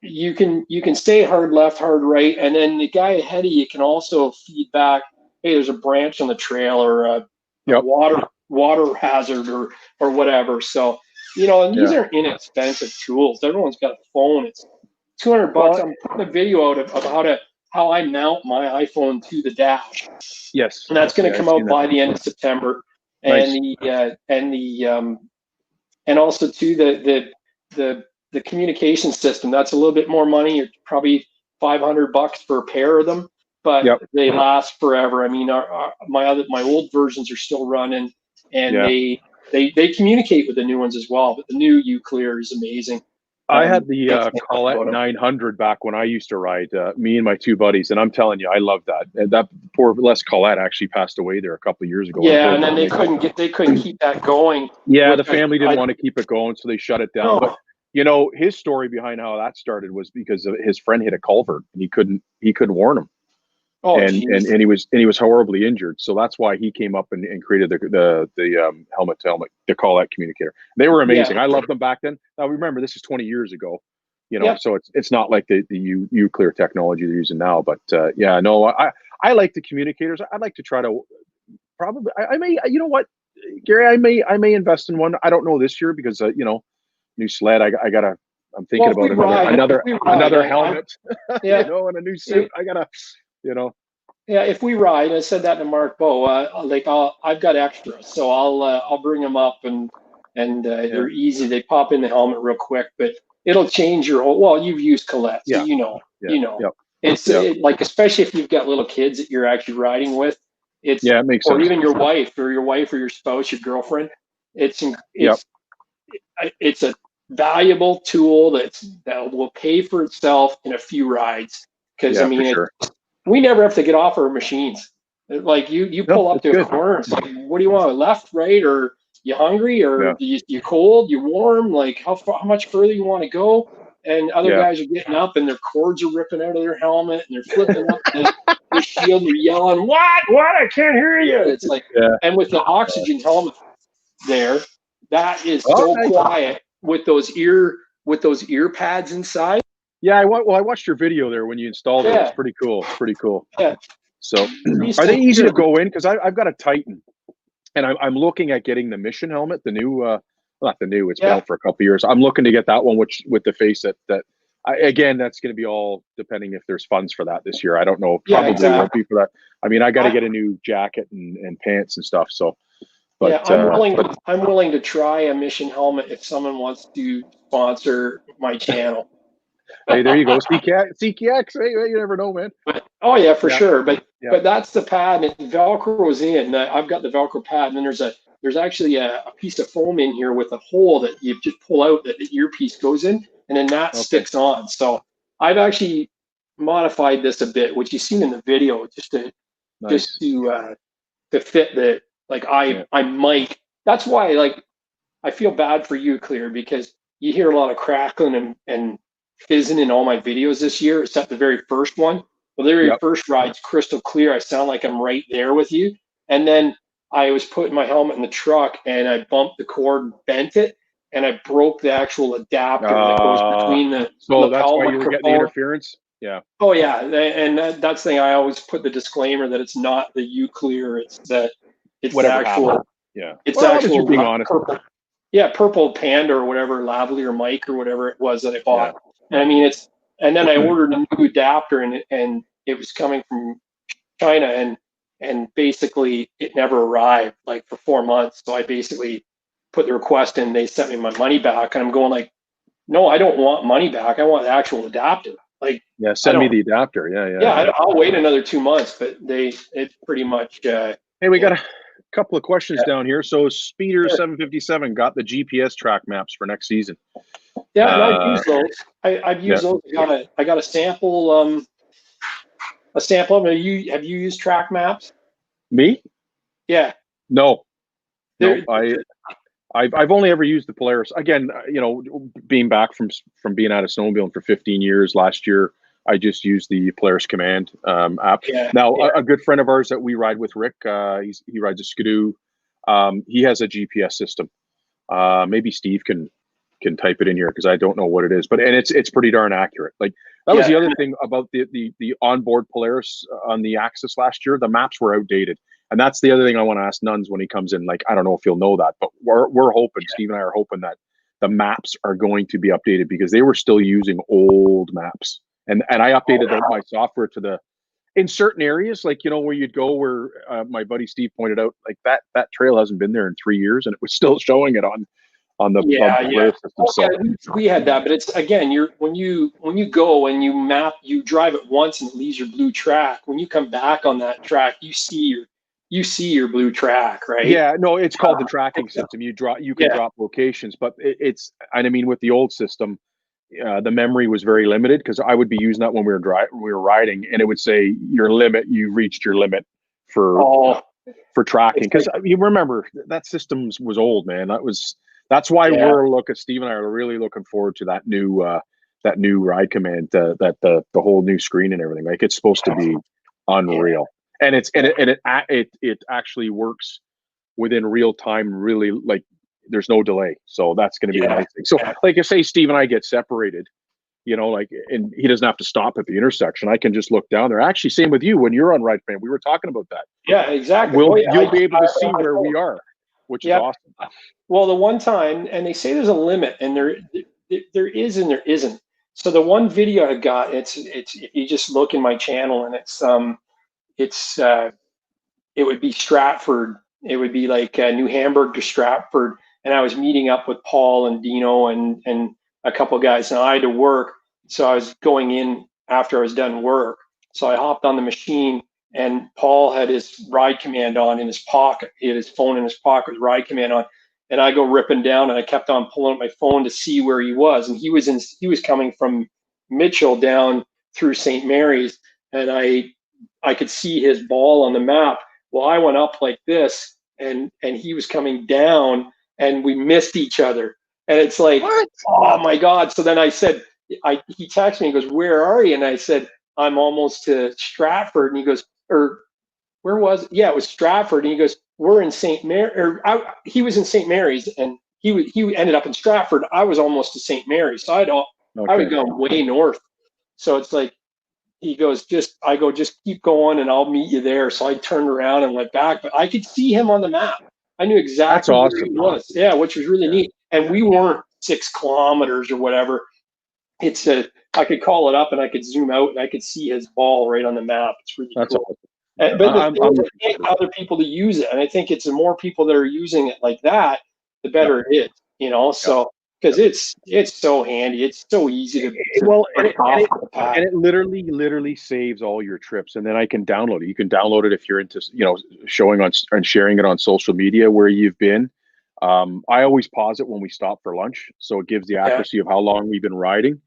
you can stay hard left, hard right, and then the guy ahead of you can also feed back, hey, there's a branch on the trail or a water hazard or whatever. So, you know, and these are inexpensive tools. Everyone's got a phone. It's $200. I'm putting a video out of how I mount my iPhone to the dash. Yes. And that's going to come out by the end of September. Nice. And also too the communication system. That's a little bit more money. It's probably $500 for a pair of them, but they last forever. I mean, my old versions are still running, and they communicate with the new ones as well. But the new Uclear is amazing. I had the Colette 900 back when I used to ride, me and my two buddies, and I'm telling you, I love that. And that poor Les Colette actually passed away there a couple of years ago. Yeah, and then they couldn't keep that going. Yeah, the family didn't want to keep it going, so they shut it down. But you know, his story behind how that started was because his friend hit a culvert and he couldn't warn him. And he was horribly injured, so that's why he came up and created the helmet to helmet, the Colette communicator. They were amazing. I loved them back then. Now remember, this is 20 years ago, you know, so it's not like the Uclear technology they're using now. But I like the communicators. I'd like to try to probably I may, you know what, Gary, I may invest in one. I don't know this year because you know, new sled. I'm thinking about another helmet. You know, and a new suit. I gotta. You know. Yeah, if we ride, I said that to Mark Bow. I've got extras, so I'll bring them up, and they're easy. They pop in the helmet real quick, but it'll change your whole. Well, you've used Colette, so you know. It's like, especially if you've got little kids that you're actually riding with. It makes sense. Or even your wife or your spouse, your girlfriend. It's a valuable tool that will pay for itself in a few rides. Because I mean, we never have to get off our machines. Like you pull up to a corner, it's like, what do you want? Left, right, or you hungry, or you cold, you warm? Like how much further you want to go? And other guys are getting up and their cords are ripping out of their helmet and they're flipping up the shield and they're yelling, what? I can't hear you. It's like, and with the oxygen helmet there, that is so quiet with those ear pads inside. Yeah, I watched your video there when you installed it. It's pretty cool. Yeah. So, are they easy to go in? Because I've got a Titan, and I'm looking at getting the Mission helmet, the new, not the new. It's been out for a couple of years. I'm looking to get that one, which with the face again, that's going to be all depending if there's funds for that this year. I don't know. Probably won't be for that. I mean, I got to get a new jacket and pants and stuff. So, but I'm willing to try a Mission helmet if someone wants to sponsor my channel. Hey, there you go. CKX. Hey, you never know, man. Oh yeah, for sure. But that's the pad, and Velcro's in. I've got the Velcro pad, and then there's actually a piece of foam in here with a hole that you just pull out that the earpiece goes in, and then that sticks on. So I've actually modified this a bit, which you've seen in the video, just to fit the I might. That's why I feel bad for Uclear, because you hear a lot of crackling and fizzing in all my videos this year, except the very first one. Well, the very first ride's crystal clear. I sound like I'm right there with you. And then I was putting my helmet in the truck and I bumped the cord, bent it, and I broke the actual adapter that goes between the so that's why you were getting the interference? Yeah. Oh yeah, and that's the thing. I always put the disclaimer that it's not the UClear. It's Whatever the actual. happened. Yeah. It's Well, the that was you actual being honest. purple. Yeah, purple Panda or whatever, lavalier mic or whatever it was that I bought. Yeah. And I mean, and then I ordered a new adapter, and it was coming from China, and basically it never arrived like for 4 months. So I basically put the request in. They sent me my money back, and I'm going like, no, I don't want money back. I want the actual adapter. Like, yeah, send me the adapter. Yeah. I'll wait another 2 months, but it pretty much. Hey, we got a couple of questions Yeah. down here. So Speeder 757 got the GPS Trak Maps for next season. Yeah, and I've used those. I've used those. I got a sample. A sample. Have you used Trak Maps? Me? Yeah. No. I've only ever used the Polaris. Again, you know, being back from being out of snowmobiling for 15 years, last year I just used the Polaris Command app. A good friend of ours that we ride with, Rick, he rides a Skidoo. He has a GPS system. Maybe Steve can type it in here because I don't know what it is, but it's pretty darn accurate. Like that was the other thing about the onboard Polaris on the Axis last year. The maps were outdated. And that's the other thing I want to ask Nunz when he comes in. Like, I don't know if he'll know that, but we're hoping, Steve and I are hoping that the maps are going to be updated because they were still using old maps. And I updated my software to in certain areas, like, you know, where you'd go where my buddy Steve pointed out, like that trail hasn't been there in 3 years and it was still showing it on the Polaris system. So we had that, but it's, again, when you go and you map, you drive it once and it leaves your blue track. When you come back on that track, you see your blue track, right? Yeah, no, it's called the tracking system. You can drop locations, but I mean, with the old system, the memory was very limited because I would be using that when we were riding, and it would say you reached your limit for tracking. Because you remember that system was old, man. That's why Steve and I are really looking forward to that new ride command, that the whole new screen and everything. Like, it's supposed to be unreal. And it actually works within real time, really, like there's no delay. So that's going to be a nice thing. So like, if say Steve and I get separated, you know, like, and he doesn't have to stop at the intersection, I can just look down there. Actually, same with you when you're on Ride Fan. We were talking about that. Yeah, exactly. You'll be able to see where we are, which is awesome. Well, the one time, and they say there's a limit, and there is and there isn't. So the one video I got, it's if you just look in my channel, and it would be Stratford. It would be like New Hamburg to Stratford. And I was meeting up with Paul and Dino and a couple of guys. And I had to work. So I was going in after I was done work. So I hopped on the machine, and Paul had his ride command on in his pocket. He had his phone in his pocket with ride command on. And I go ripping down, and I kept on pulling up my phone to see where he was. And he was coming from Mitchell down through St. Mary's. And I could see his ball on the map. Well, I went up like this, and he was coming down, and we missed each other. And it's like, what? Oh my God. So then I said, he texted me, he goes, where are you? And I said, I'm almost to Stratford. And he goes, or where was it? Yeah, it was Stratford. And he goes, we're in St. Mary, he was in St. Mary's, and he ended up in Stratford. I was almost to St. Mary's. So I would go way north. So it's like, he goes, just keep going and I'll meet you there. So I turned around and went back, but I could see him on the map. I knew exactly where he was. Yeah, which was really neat. And we weren't 6 kilometers or whatever. I could call it up and I could zoom out and I could see his ball right on the map. It's really cool. Awesome. But I get other people to use it. And I think it's the more people that are using it like that, the better it is, you know? So, because it's so handy, it's so easy to and it literally saves all your trips, and then I can download it. You can download it if you're into, you know, showing on and sharing it on social media where you've been. I always pause it when we stop for lunch, so it gives the accuracy of how long we've been riding,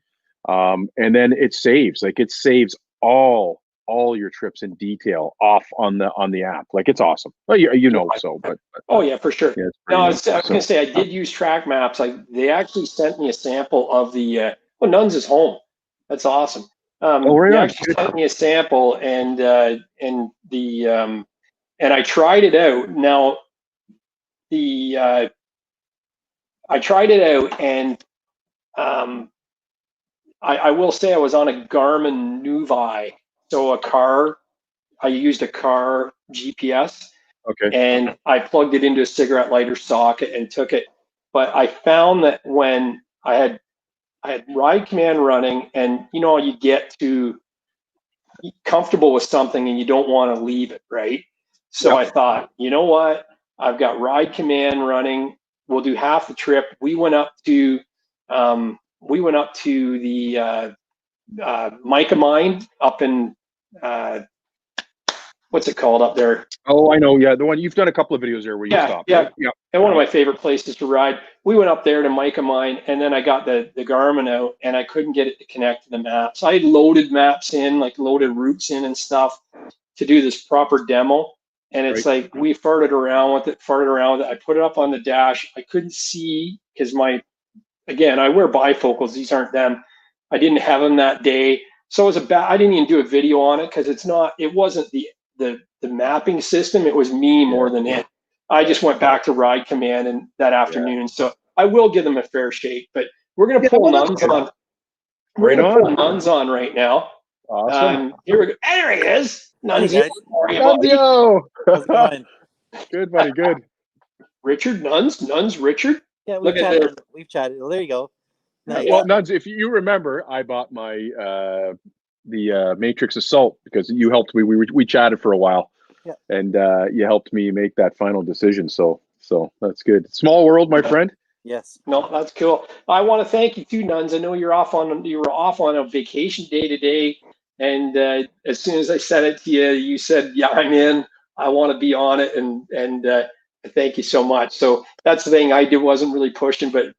and then it saves all your trips in detail off on the app. Like, it's awesome. Well, you know, so but oh yeah, for sure. No, I was gonna say, I did use Trak Maps. They actually sent me a sample of the Nunz is home. That's awesome. They actually sent me a sample, and I tried it out. Now I tried it out, and I will say I was on a Garmin Nuvi, so I used a car GPS. Okay. And I plugged it into a cigarette lighter socket and took it. But I found that when I had Ride Command running, and you get to comfortable with something and you don't want to leave it, right? So I thought, you know what? I've got Ride Command running. We'll do half the trip. We went up to the Mica mine up in what's it called up there? Oh, I know. Yeah, the one you've done a couple of videos there where you stopped. Yeah, right? Yeah. And one of my favorite places to ride. We went up there to Mica mine, and then I got the Garmin out, and I couldn't get it to connect to the maps. I had loaded maps in, like loaded routes in and stuff, to do this proper demo. And it's like we farted around with it. I put it up on the dash. I couldn't see because I wear bifocals. These aren't them. I didn't have them that day, so it was I didn't even do a video on it because it wasn't the mapping system. It was me more than it. I just went back to Ride Command and that afternoon. So I will give them a fair shake, but we're going to pull Nunz on. We're going to pull Nunz on right now. Awesome. Here we go. There he is. Nunzio. Nunzio. Good, buddy. Good. Richard, Nunz, Richard. Yeah, we've chatted. Well, there you go. Nice. Well, Nunz, if you remember, I bought my the Matryx Assault because you helped me. We chatted for a while, and you helped me make that final decision. So that's good. Small world, my friend. Yes. No, that's cool. I want to thank you too, Nunz. I know you were off on a vacation day today, and as soon as I sent it to you, you said, "Yeah, I'm in. I want to be on it," and thank you so much. So that's the thing I wasn't really pushing, but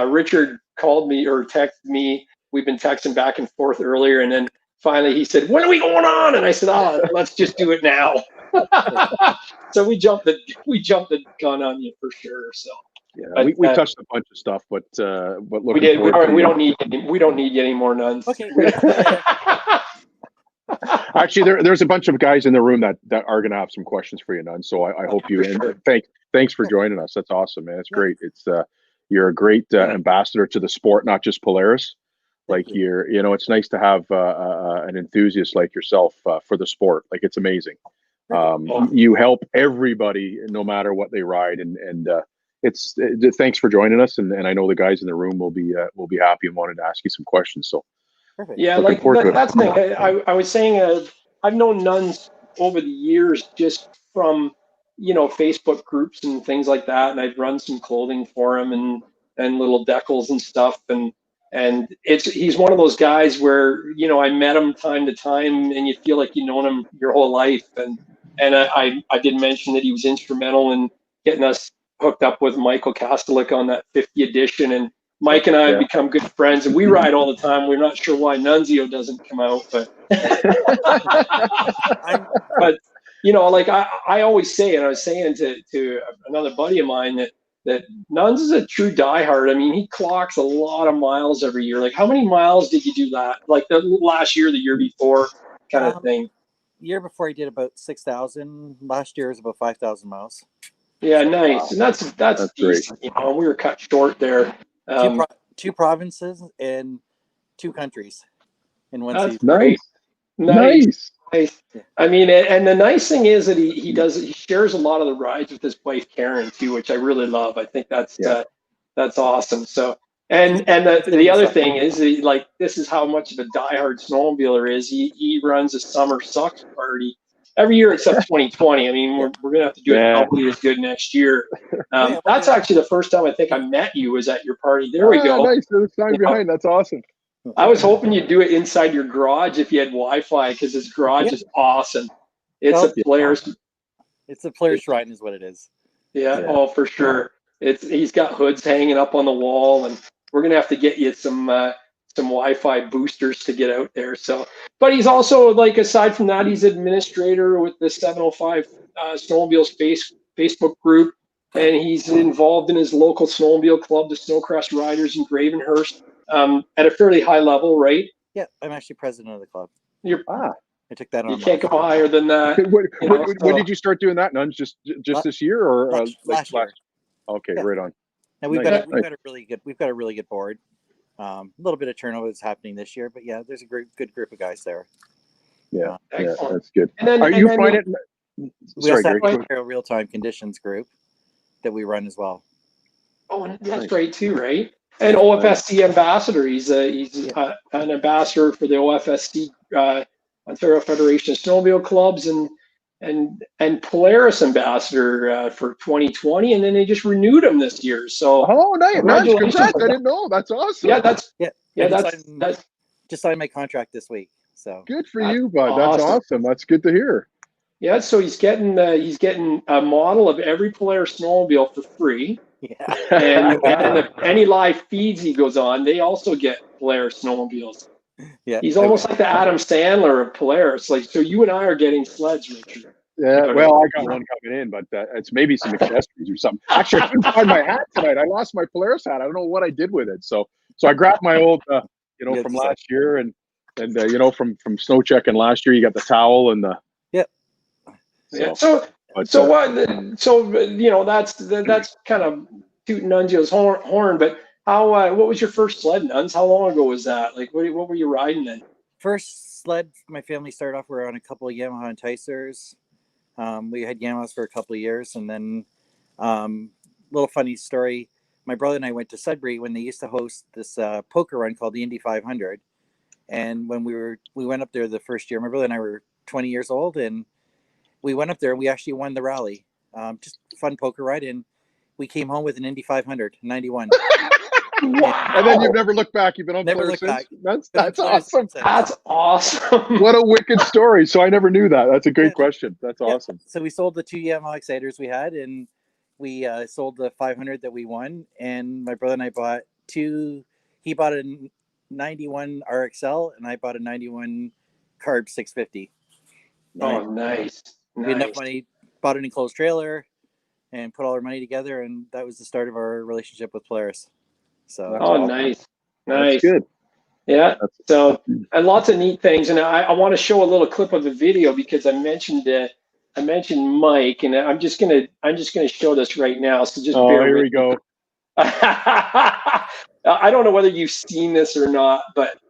Richard called me or texted me. We've been texting back and forth earlier, and then finally he said, "When are we going on?" And I said, let's just do it now." So we jumped the gun on you for sure. So yeah, we touched a bunch of stuff, but we did. We don't need any more Nuns. Okay. Actually, there's a bunch of guys in the room that are going to have some questions for you, Nunz. So I hope you thanks for joining us. That's awesome, man. It's great. It's you're a great ambassador to the sport, not just Polaris. Like it's nice to have an enthusiast like yourself for the sport. Like it's amazing. You help everybody no matter what they ride, and it's thanks for joining us. And I know the guys in the room will be happy and wanted to ask you some questions. So perfect. Yeah, like that's the thing. I was saying I've known Nuns over the years just from Facebook groups and things like that, and I've run some clothing for him and little decals and stuff, and he's one of those guys where I met him time to time, and you feel like you've known him your whole life, and I did mention that he was instrumental in getting us hooked up with Michael Kastelic on that 50 edition, and Mike and I have become good friends, and we ride all the time. We're not sure why Nunzio doesn't come out, but but like I always say, and I was saying to another buddy of mine that Nunz is a true diehard. I mean, he clocks a lot of miles every year. Like, how many miles did you do that? Like the last year, the year before, kind of thing. Year before he did about 6,000. Last year was about 5,000 miles. Yeah, nice. And that's decent. We were cut short there. Two provinces and 2 countries in one season. Nice. I mean, and the nice thing is that he shares a lot of the rides with his wife Karen too, which I really love. I think that's awesome. So and the other thing is this is how much of a diehard snowmobiler is. He runs a summer sucks party every year except 2020. I mean, we're gonna have to do it probably as good next year. That's actually the first time I think I met you was at your party. There we go. Nice. There's time behind. That's awesome. I was hoping you'd do it inside your garage if you had Wi-Fi, because his garage is awesome. It's a Polaris. It's a Polaris shrine, is what it is. Yeah. Oh, for sure. He's got hoods hanging up on the wall, and we're gonna have to get you some Wi-Fi boosters to get out there. So, but he's also, like, aside from that, he's administrator with the 705 Snowmobiles Facebook group, and he's involved in his local snowmobile club, the Snowcrest Riders in Gravenhurst. At a fairly high level, right? Yeah, I'm actually president of the club. I took that on. You can't go higher than that. When did you start doing that, Nunz? Just this year or last year? Okay, right on. And we've got a really good board. A little bit of turnover is happening this year, but yeah, there's a good group of guys there. Yeah, Excellent. that's good. And then, Are you find it? We also Sorry, have a real-time conditions group that we run as well. Oh, and that's right too, right? And OFSC ambassador. He's an ambassador for the OFSC, Ontario Federation of Snowmobile Clubs, and Polaris ambassador for 2020. And then they just renewed him this year. So nice, congratulations! Congrats. I didn't know. That's awesome. Yeah, that's just signed my contract this week. So good for you, bud. That's awesome. That's good to hear. Yeah, so he's getting a model of every Polaris snowmobile for free. Yeah. And any live feeds he goes on, they also get Polaris snowmobiles. Yeah. He's almost like the Adam Sandler of Polaris. Like, so you and I are getting sleds, Richard. Yeah, well, I got one coming in, but it's maybe some accessories or something. Actually, I couldn't find my hat tonight. I lost my Polaris hat. I don't know what I did with it. So I grabbed my old, from last year, and from snow checking last year. You got the towel and the. Yeah. So that's kind of tooting Nunzio's horn. But what was your first sled, Nuns? How long ago was that? Like, what were you riding then? First sled, my family started off. We were on a couple of Yamaha Enticers. We had Yamahas for a couple of years, and then little funny story. My brother and I went to Sudbury when they used to host this poker run called the Indy 500. And when we went up there the first year, my brother and I were 20 years old, and we went up there and we actually won the rally. Just a fun poker ride, and we came home with an Indy 500 91. Wow. And then you've never looked back. You've been on Never Polaris looked since? back. That's awesome. That's awesome. What a wicked story. So I never knew that. That's a great question. That's awesome. So we sold the 2 Yamaha Exciters we had, and we sold the 500 that we won. And my brother and I bought two. He bought a 91 RXL, and I bought a 91 Carb 650. Oh, nice. We had enough money, bought an enclosed trailer, and put all our money together, and that was the start of our relationship with Polaris. So awesome. Nice. That's good. Yeah. So and lots of neat things, and I want to show a little clip of the video because I mentioned Mike, and I'm just gonna show this right now. So just bear here with we go. I don't know whether you've seen this or not, but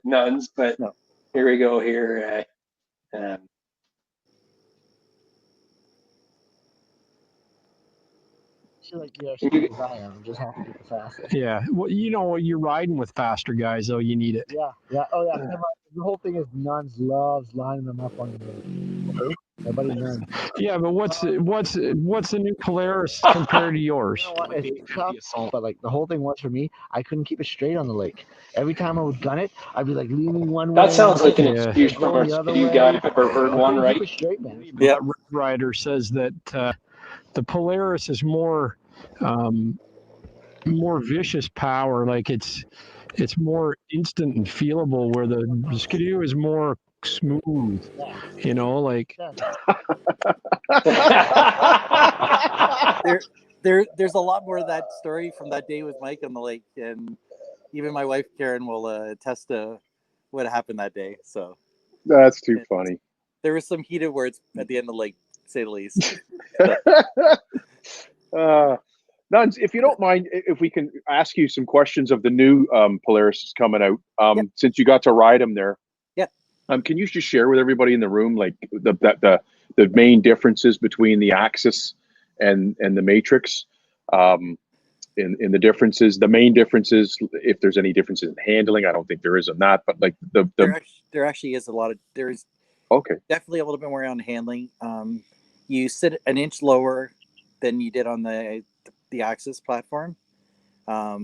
Nuns. But no. Here we go. Here. Yeah, well, you're riding with faster guys, though. You need it. Yeah. Oh, yeah. The whole thing is Nuns loves lining them up on the road. Everybody knows. Yeah, but what's the new Polaris compared to yours? You know what? It's tough, but like the whole thing was for me, I couldn't keep it straight on the lake. Every time I would gun it, I'd be like leaning one way. That sounds like an excuse from a speed guy I've ever heard one, right? Straight, man. Yeah, Red Rider says that the Polaris is more vicious power. Like it's more instant and feelable, where the Skidoo is more smooth. Like there's a lot more of that story from that day with Mike on the lake, and even my wife Karen will attest to what happened that day. So that's too funny. There was some heated words at the end of the lake, to say the least. Nuns, if you don't mind, if we can ask you some questions of the new Polaris coming out, since you got to ride them there. Yeah. Can you just share with everybody in the room, like the main differences between the Axis and the Matryx, in the differences, the main differences, if there's any differences in handling? I don't think there is on that, but like there actually is a lot of, there's definitely a little bit more on handling. You sit an inch lower than you did on the Axis platform. At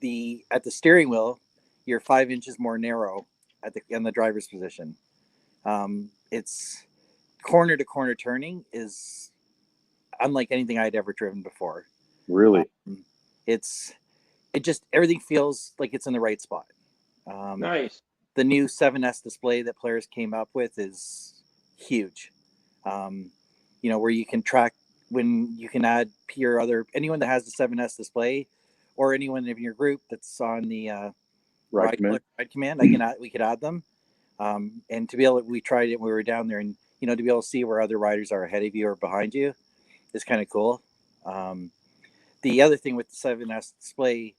the steering wheel, you're 5 inches more narrow in the driver's position. It's corner to corner turning is unlike anything I'd ever driven before. Really? Everything feels like it's in the right spot. Nice. The new 7S display that Polaris came up with is huge. Where you can track, when you can add anyone that has the 7S display, or anyone in your group that's on the ride command, we could add them. And to be able, we tried it when we were down there, and to be able to see where other riders are ahead of you or behind you is kind of cool. The other thing with the 7S display,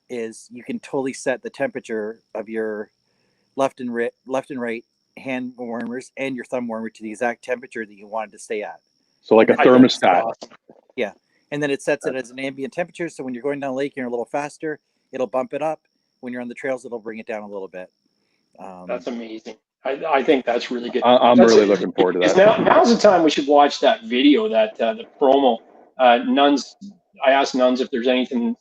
is you can totally set the temperature of your left and right hand warmers and your thumb warmer to the exact temperature that you wanted to stay at. So like a thermostat. Yeah. And then it sets it as an ambient temperature. So when you're going down the lake, you're a little faster, it'll bump it up. When you're on the trails, it'll bring it down a little bit. That's amazing. I think that's really good. I'm really looking forward to that. Now's the time we should watch that video, that the promo. Nuns, I asked Nuns if there's anything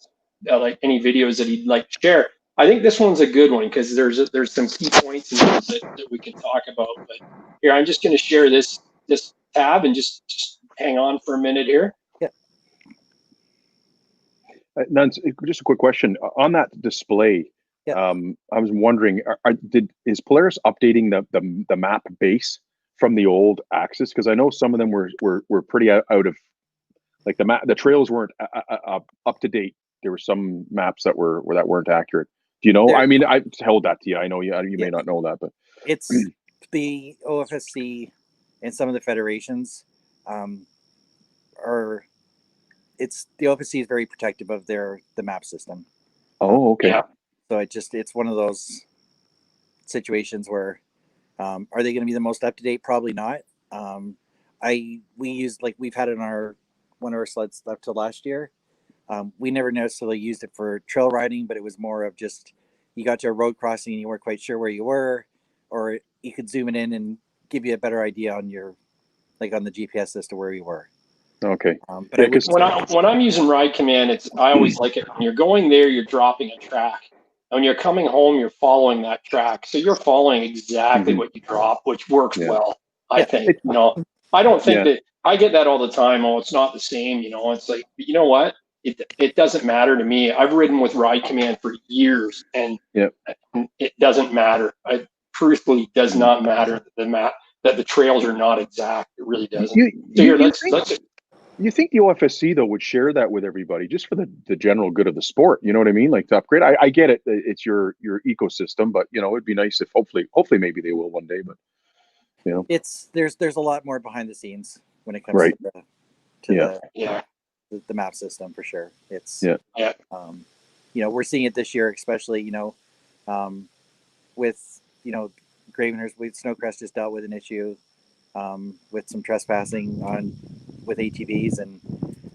like any videos that he'd like to share. I think this one's a good one because there's some key points in this that we can talk about. But here, I'm just going to share this tab and just hang on for a minute here. Yeah. Nuns, just a quick question on that display. Yeah. I was wondering, is Polaris updating the map base from the old Axis? Because I know some of them were pretty out of, like the trails weren't up to date. There were some maps that weren't accurate. Do you know? I mean, I held that to you. I know you may not know that, but it's the OFSC and some of the federations it's the OFSC is very protective of the map system. Oh, okay. Yeah. So it's one of those situations where are they going to be the most up to date? Probably not. We used, like, we've had it on one of our sleds up to last year. We never necessarily used it for trail riding, but it was more of just you got to a road crossing and you weren't quite sure where you were, or you could zoom it in and give you a better idea on on the GPS as to where you were. Okay. But yeah, when I'm using Ride Command, I always like it when you're going there, you're dropping a track. And when you're coming home, you're following that track. So you're following exactly what you drop, which works well, I think. I don't think that I get that all the time. Oh, it's not the same. It's like, you know what? It doesn't matter to me. I've ridden with Ride Command for years, and it doesn't matter. It truthfully does not matter that the trails are not exact. It really doesn't. You think the OFSC though would share that with everybody just for the general good of the sport? You know what I mean? Like to upgrade. I get it. It's your ecosystem, but it'd be nice if hopefully maybe they will one day. But there's a lot more behind the scenes when it comes to the map system for sure. It's we're seeing it this year, especially with Gravenhurst. Snowcrest just dealt with an issue with some trespassing with ATVs, and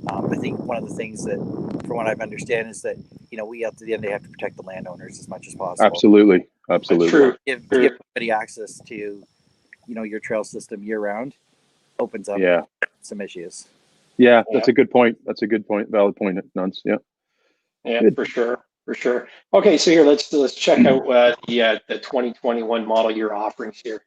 I think one of the things that, from what I've understand, is that we up to the end they have to protect the landowners as much as possible. Absolutely. True. Give everybody access to your trail system year round opens up some issues. Yeah, that's a good point. Valid point, Nunz. Yeah. Yeah, good. For sure. Okay, so here let's check out the 2021 model year offerings here.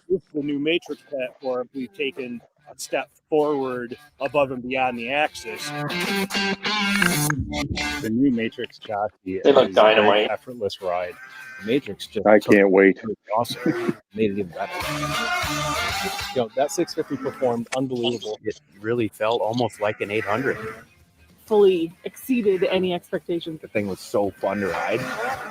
With the new Matryx platform, we've taken a step forward above and beyond the Axis. The new Matryx chassis is dynamite. an effortless ride. The Matryx just I can't wait. Awesome. Made it even better. That 650 performed unbelievable. It really felt almost like an 800. Fully exceeded any expectations. The thing was so fun to ride.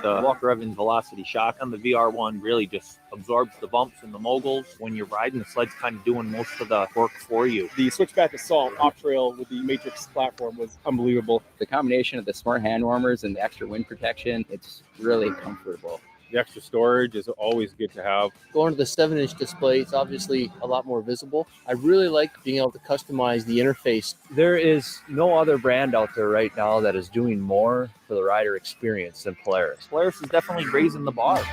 The Walker Evans Velocity Shock on the VR1 really just absorbs the bumps and the moguls. When you're riding, the sled's kind of doing most of the work for you. The switchback assault off-trail with the Matryx platform was unbelievable. The combination of the smart hand warmers and the extra wind protection, it's really comfortable. The extra storage is always good to have. Going to the 7-inch display, it's obviously a lot more visible. I really like being able to customize the interface. There is no other brand out there right now that is doing more for the rider experience than Polaris. Polaris is definitely raising the bar.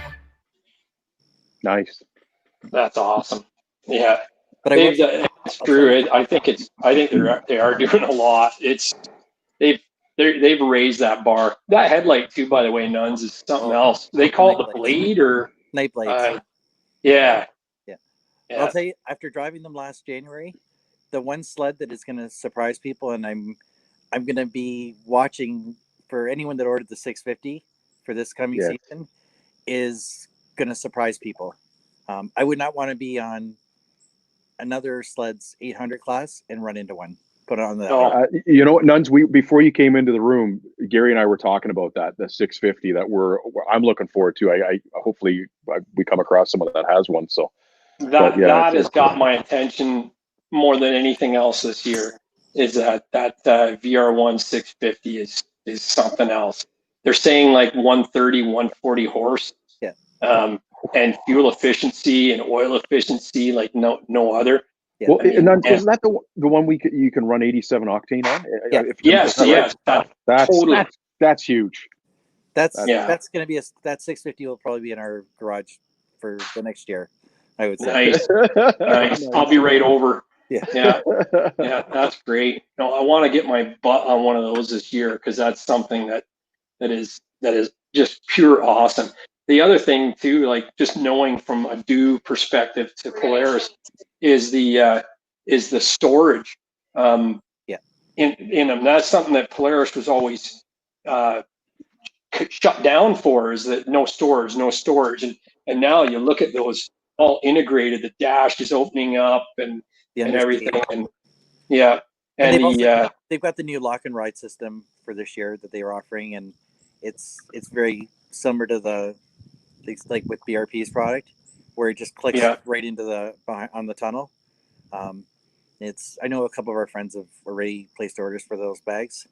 Nice. That's awesome. Yeah, but it's true. I think they are doing a lot. They've raised that bar. That headlight too, by the way, Nuns, is something else. They call it the blade or night blades. Yeah. I'll tell you, after driving them last January, the one sled that is going to surprise people, and I'm going to be watching for anyone that ordered the 650 for this coming season, is going to surprise people. I would not want to be on another sled's 800 class and run into one. Put on the you know what, Nuns, before you came into the room, Gary and I were talking about the 650 that I'm looking forward to. I hopefully we come across someone that has one. So that has got my attention more than anything else this year. is that VR1 650 is something else. They're saying like 130, 140 horse. Yeah. And fuel efficiency and oil efficiency like no other. Yeah. Well, and then, isn't that the one you can run 87 octane on? Yeah. Yes. Totally. That's huge. That's going to be that 650 will probably be in our garage for the next year, I would say. Nice. I'll be right over. Yeah. Yeah, that's great. No, I want to get my butt on one of those this year because that's something that is just pure awesome. The other thing too, like just knowing from a due perspective to Polaris, is the storage. In them. That's something that Polaris was always shut down for, is that no storage, and now you look at those all integrated. The dash is opening up and everything, and they've got the new lock and ride system for this year that they were offering, and it's very similar to the like with BRP's product, where it just clicks right into on the tunnel. I know a couple of our friends have already placed orders for those bags.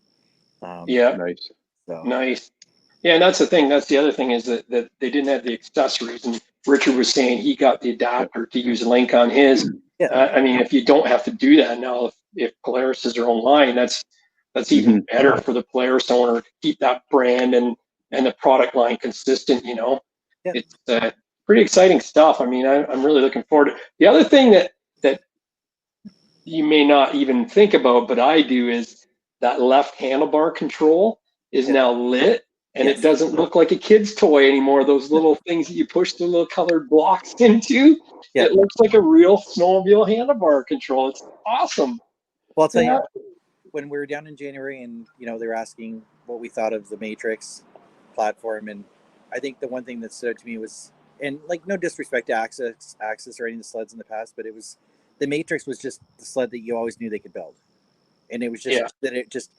Nice. So. Nice. Yeah, and that's the thing. That's the other thing, is that they didn't have the accessories, and Richard was saying he got the adapter to use a link on his. I mean, if you don't have to do that now, if Polaris is their own line, that's even better for the Polaris owner to keep that brand and the product line consistent. You know, it's pretty exciting stuff. I mean, I'm really looking forward to it. The other thing that you may not even think about, but I do, is that left handlebar control is now lit. And it doesn't look like a kid's toy anymore. Those little things that you push the little colored blocks into. It looks like a real snowmobile handlebar control. It's awesome. Well, I'll tell you, when we were down in January, and they were asking what we thought of the Matryx platform, and I think the one thing that stood out to me was, and like no disrespect to Axis or any of the sleds in the past, but it was the Matryx was just the sled that you always knew they could build, and it was just that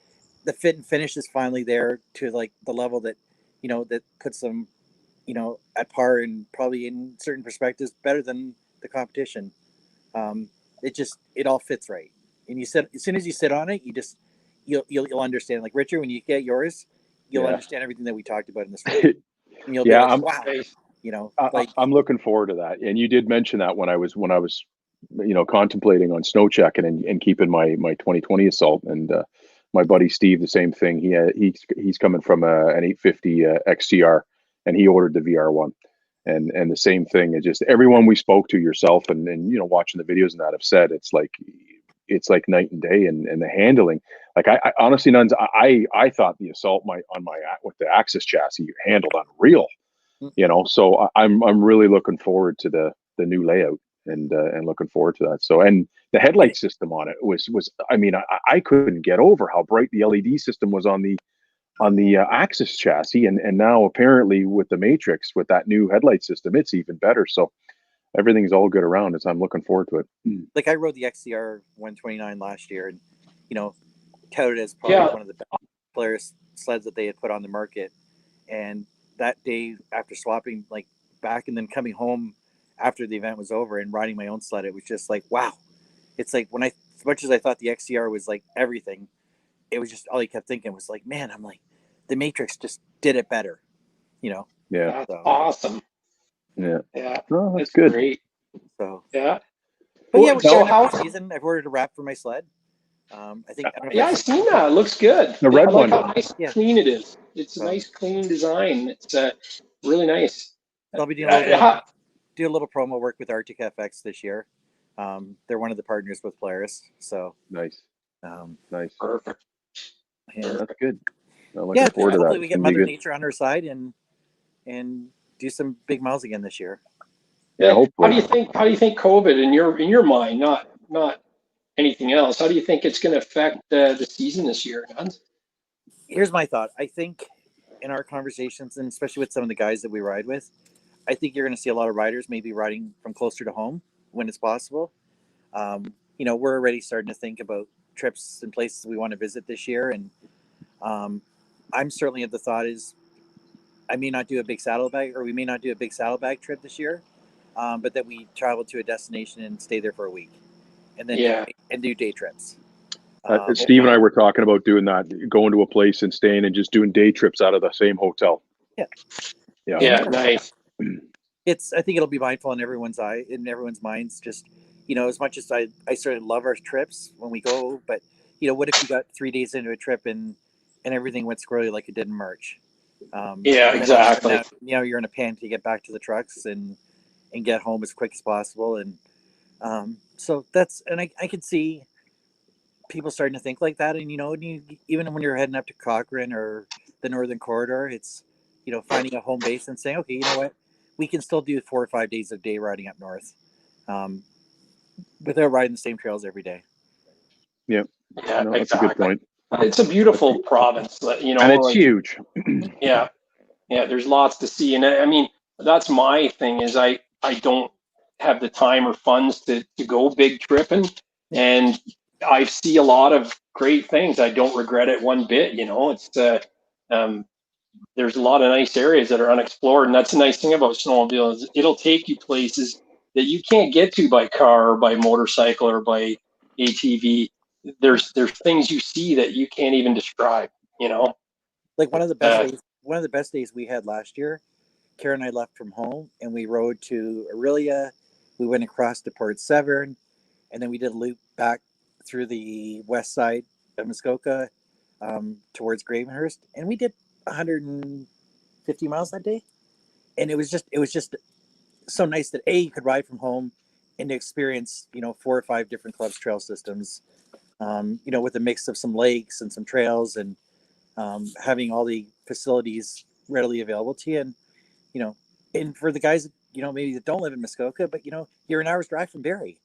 the fit and finish is finally there to like the level that that puts them at par, and probably in certain perspectives better than the competition. It all fits right, and you said as soon as you sit on it, you'll understand. Like Richard, when you get yours, you'll understand everything that we talked about in this room. And you'll be like, wow, I'm looking forward to that. And you did mention that when I was contemplating on snow checking and keeping my 2020 Assault, and my buddy Steve, the same thing. He's coming from an 850 XTR, and he ordered the VR1, and the same thing. It just, everyone we spoke to, yourself and watching the videos and that, have said it's like night and day, and the handling. Like I honestly, Nuns, I thought the Assault with the Axis chassis handled unreal, So I'm really looking forward to the new layout. And looking forward to that. So, and the headlight system on it was I mean, I couldn't get over how bright the LED system was on the Axis chassis, and now apparently with the Matryx, with that new headlight system, it's even better. So everything's all good around, as I'm looking forward to it. Like I rode the XCR 129 last year, and touted as probably one of the best Polaris sleds that they had put on the market. And that day after swapping like back and then coming home after the event was over and riding my own sled, it was just like, wow. It's like as much as I thought the XCR was like everything, it was just all I kept thinking was like, man, I'm like, the Matryx just did it better, Yeah. That's awesome. Yeah. Yeah. No, that's good. Great. So. Yeah. But yeah, we're season. I've ordered a wrap for my sled. I think. I've seen that. It looks good. The red one. How nice and clean it is. It's a nice, clean design. It's really nice. I'll be doing do a little promo work with Arctic FX this year. They're one of the partners with Polaris, so nice. Nice. Perfect. Yeah, that's good. I'm looking forward to that. Hopefully we get Mother Nature on our side and do some big miles again this year. Yeah. How do you think COVID in your mind, not anything else, how do you think it's going to affect the season this year, Nuns? Here's my thought. I think in our conversations, and especially with some of the guys that we ride with, I think you're going to see a lot of riders maybe riding from closer to home when it's possible. We're already starting to think about trips and places we want to visit this year. And I'm certainly of the thought is I may not do a big saddlebag, or we may not do a big saddlebag trip this year, but that we travel to a destination and stay there for a week and then and do day trips. Steve and I were talking about doing that, going to a place and staying and just doing day trips out of the same hotel. Yeah, nice. I think it'll be mindful in everyone's minds. Just, as much as I sort of love our trips when we go, but what if you got 3 days into a trip and everything went squirrely like it did in March? Exactly. Now you're in a panic to get back to the trucks and get home as quick as possible. And so I can see people starting to think like that. And, even when you're heading up to Cochrane or the Northern Corridor, it's, finding a home base and saying, okay, you know what, we can still do 4 or 5 days of day riding up north without riding the same trails every day. Yeah, exactly. That's a good point. It's a beautiful province, and it's huge. Yeah, there's lots to see. And I mean, that's my thing is I don't have the time or funds to go big tripping, and I see a lot of great things. I don't regret it one bit. It's there's a lot of nice areas that are unexplored, and that's the nice thing about snowmobile is it'll take you places that you can't get to by car or by motorcycle or by ATV. There's things you see that you can't even describe. Like one of the best days we had last year, Karen and I left from home and we rode to Aurelia. We went across to Port Severn, and then we did a loop back through the west side of Muskoka towards Gravenhurst, and we did 150 miles that day. And it was just so nice that you could ride from home and experience 4 or 5 different clubs trail systems, with a mix of some lakes and some trails, and having all the facilities readily available to you. And and for the guys maybe that don't live in Muskoka, but you're an hour's drive from Barrie,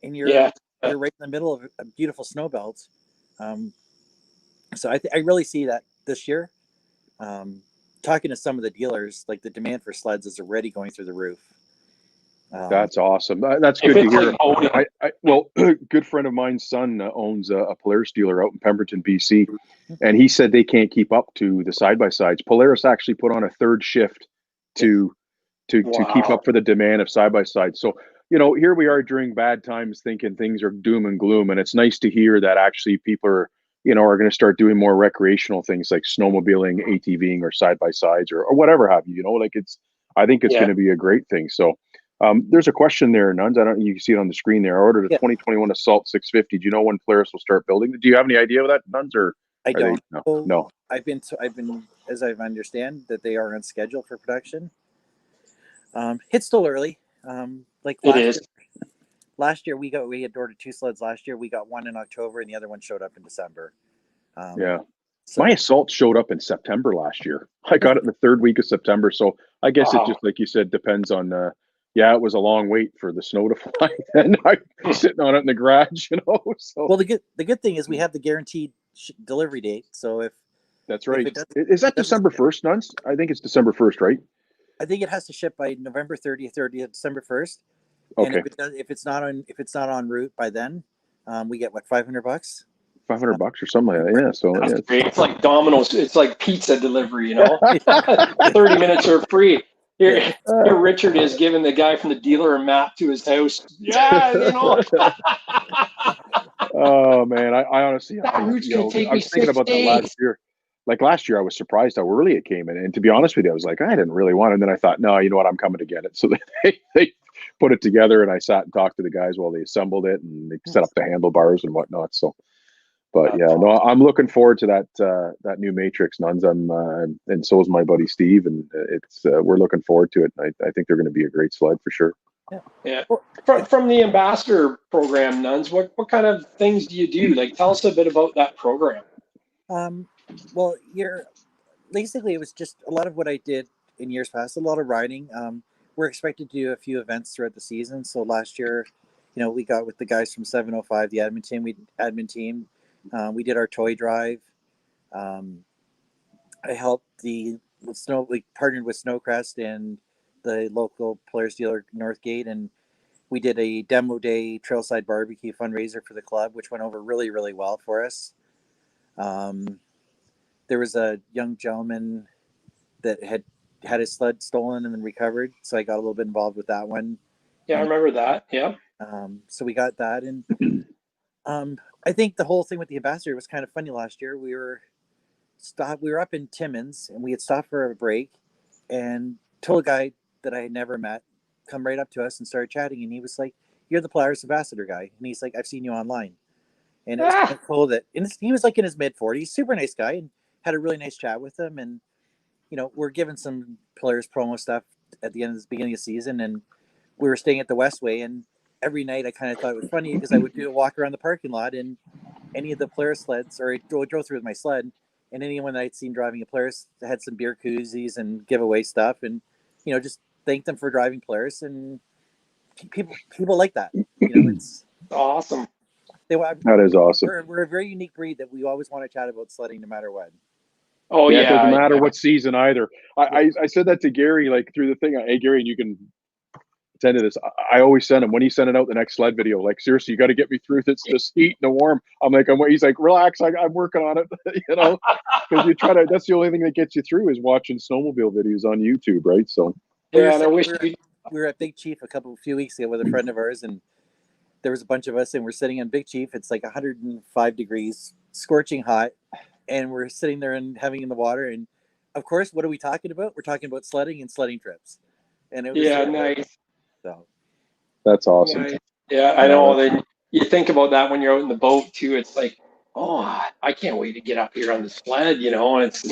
and you're right in the middle of a beautiful snow belt. So I really see that this year. Talking to some of the dealers, like the demand for sleds is already going through the roof. That's awesome. That's good to hear. Well, a good friend of mine's son owns a Polaris dealer out in Pemberton, BC, and he said they can't keep up to the side-by-sides. Polaris actually put on a 3rd shift to keep up for the demand of side-by-sides. So, here we are during bad times thinking things are doom and gloom, and it's nice to hear that actually people are going to start doing more recreational things like snowmobiling, ATVing, or side-by-sides or whatever have you. I think it's going to be a great thing. So there's a question there, Nuns. I don't. You can see it on the screen there. I ordered a 2021 Assault 650. Do you know when Polaris will start building? Do you have any idea of that, Nuns? Or I don't. No. I've been, as I understand, that they are on schedule for production. It's still early. Last year we had ordered 2 sleds. Last year we got one in October and the other one showed up in December. So my Assault showed up in September last year. I got it in the 3rd week of September. So I guess it just, like you said, depends on. It was a long wait for the snow to fly, and I'm sitting on it in the garage. So well, the good thing is we have the guaranteed delivery date. So if that's right, is that December 1st, Nuns? I think it's December 1st, right? I think it has to ship by November 30th or December 1st. Okay. And if it's not en route by then, we get what, $500? $500 or something like that. Yeah. So that's great. It's like Domino's. It's like pizza delivery. 30 minutes are free. Here Richard is giving the guy from the dealer a map to his house. Oh man, I honestly, I was thinking about that last year. Like last year, I was surprised how early it came in, and to be honest with you, I was like, I didn't really want it. And then I thought, no, you know what, I'm coming to get it. So they put it together, and I sat and talked to the guys while they assembled it, and they set up the handlebars and whatnot. So, but yeah, no, I'm looking forward to that new Matryx, Nuns. And so is my buddy Steve, and we're looking forward to it. I think they're going to be a great sled for sure. Yeah. From the ambassador program, Nuns, what kind of things do you do? Like, tell us a bit about that program. Well, basically it was just a lot of what I did in years past, a lot of riding. We're expected to do a few events throughout the season. So last year, we got with the guys from 705, the admin team. We did our toy drive. I helped we partnered with Snowcrest and the local Polaris dealer Northgate, and we did a demo day trailside barbecue fundraiser for the club, which went over really, really well for us. There was a young gentleman that had his sled stolen and then recovered, so I got a little bit involved with that one. Yeah, I remember that. Yeah. So we got that, and I think the whole thing with the Ambassador was kind of funny last year. We were up in Timmins, and we had stopped for a break, and told a guy that I had never met come right up to us and started chatting, and he was like, "You're the Polaris Ambassador guy," and he's like, "I've seen you online." And it was kind of cool that, and he was like in his mid-40s, super nice guy, and had a really nice chat with him. And we're given some Polaris promo stuff at the end of the beginning of the season, and we were staying at the Westway, and every night I kind of thought it was funny because I would do a walk around the parking lot, and any of the Polaris sleds, or I drove through with my sled, and anyone that I'd seen driving a Polaris had some beer koozies and giveaway stuff, and just thank them for driving Polaris, and people like that. It's awesome. That is awesome. We're a very unique breed that we always want to chat about sledding no matter what. Oh yeah, it doesn't matter what season either. I said that to Gary, like through the thing. Hey Gary, you can attend to this. I always send him when he's sending out the next sled video. Like, seriously, you got to get me through this heat and the warm. I'm like, he's like, relax. I'm working on it. Because you try to. That's the only thing that gets you through is watching snowmobile videos on YouTube, right? So yeah, and I wish we were at Big Chief a few weeks ago with a friend of ours, and there was a bunch of us, and we're sitting on Big Chief. It's like 105 degrees, scorching hot, and we're sitting there and having in the water. And of course, what are we talking about? We're talking about sledding and sledding trips. And it was nice. So that's awesome. Nice. Yeah, I know. Then you think about that when you're out in the boat too. It's like, oh, I can't wait to get up here on the sled, and it's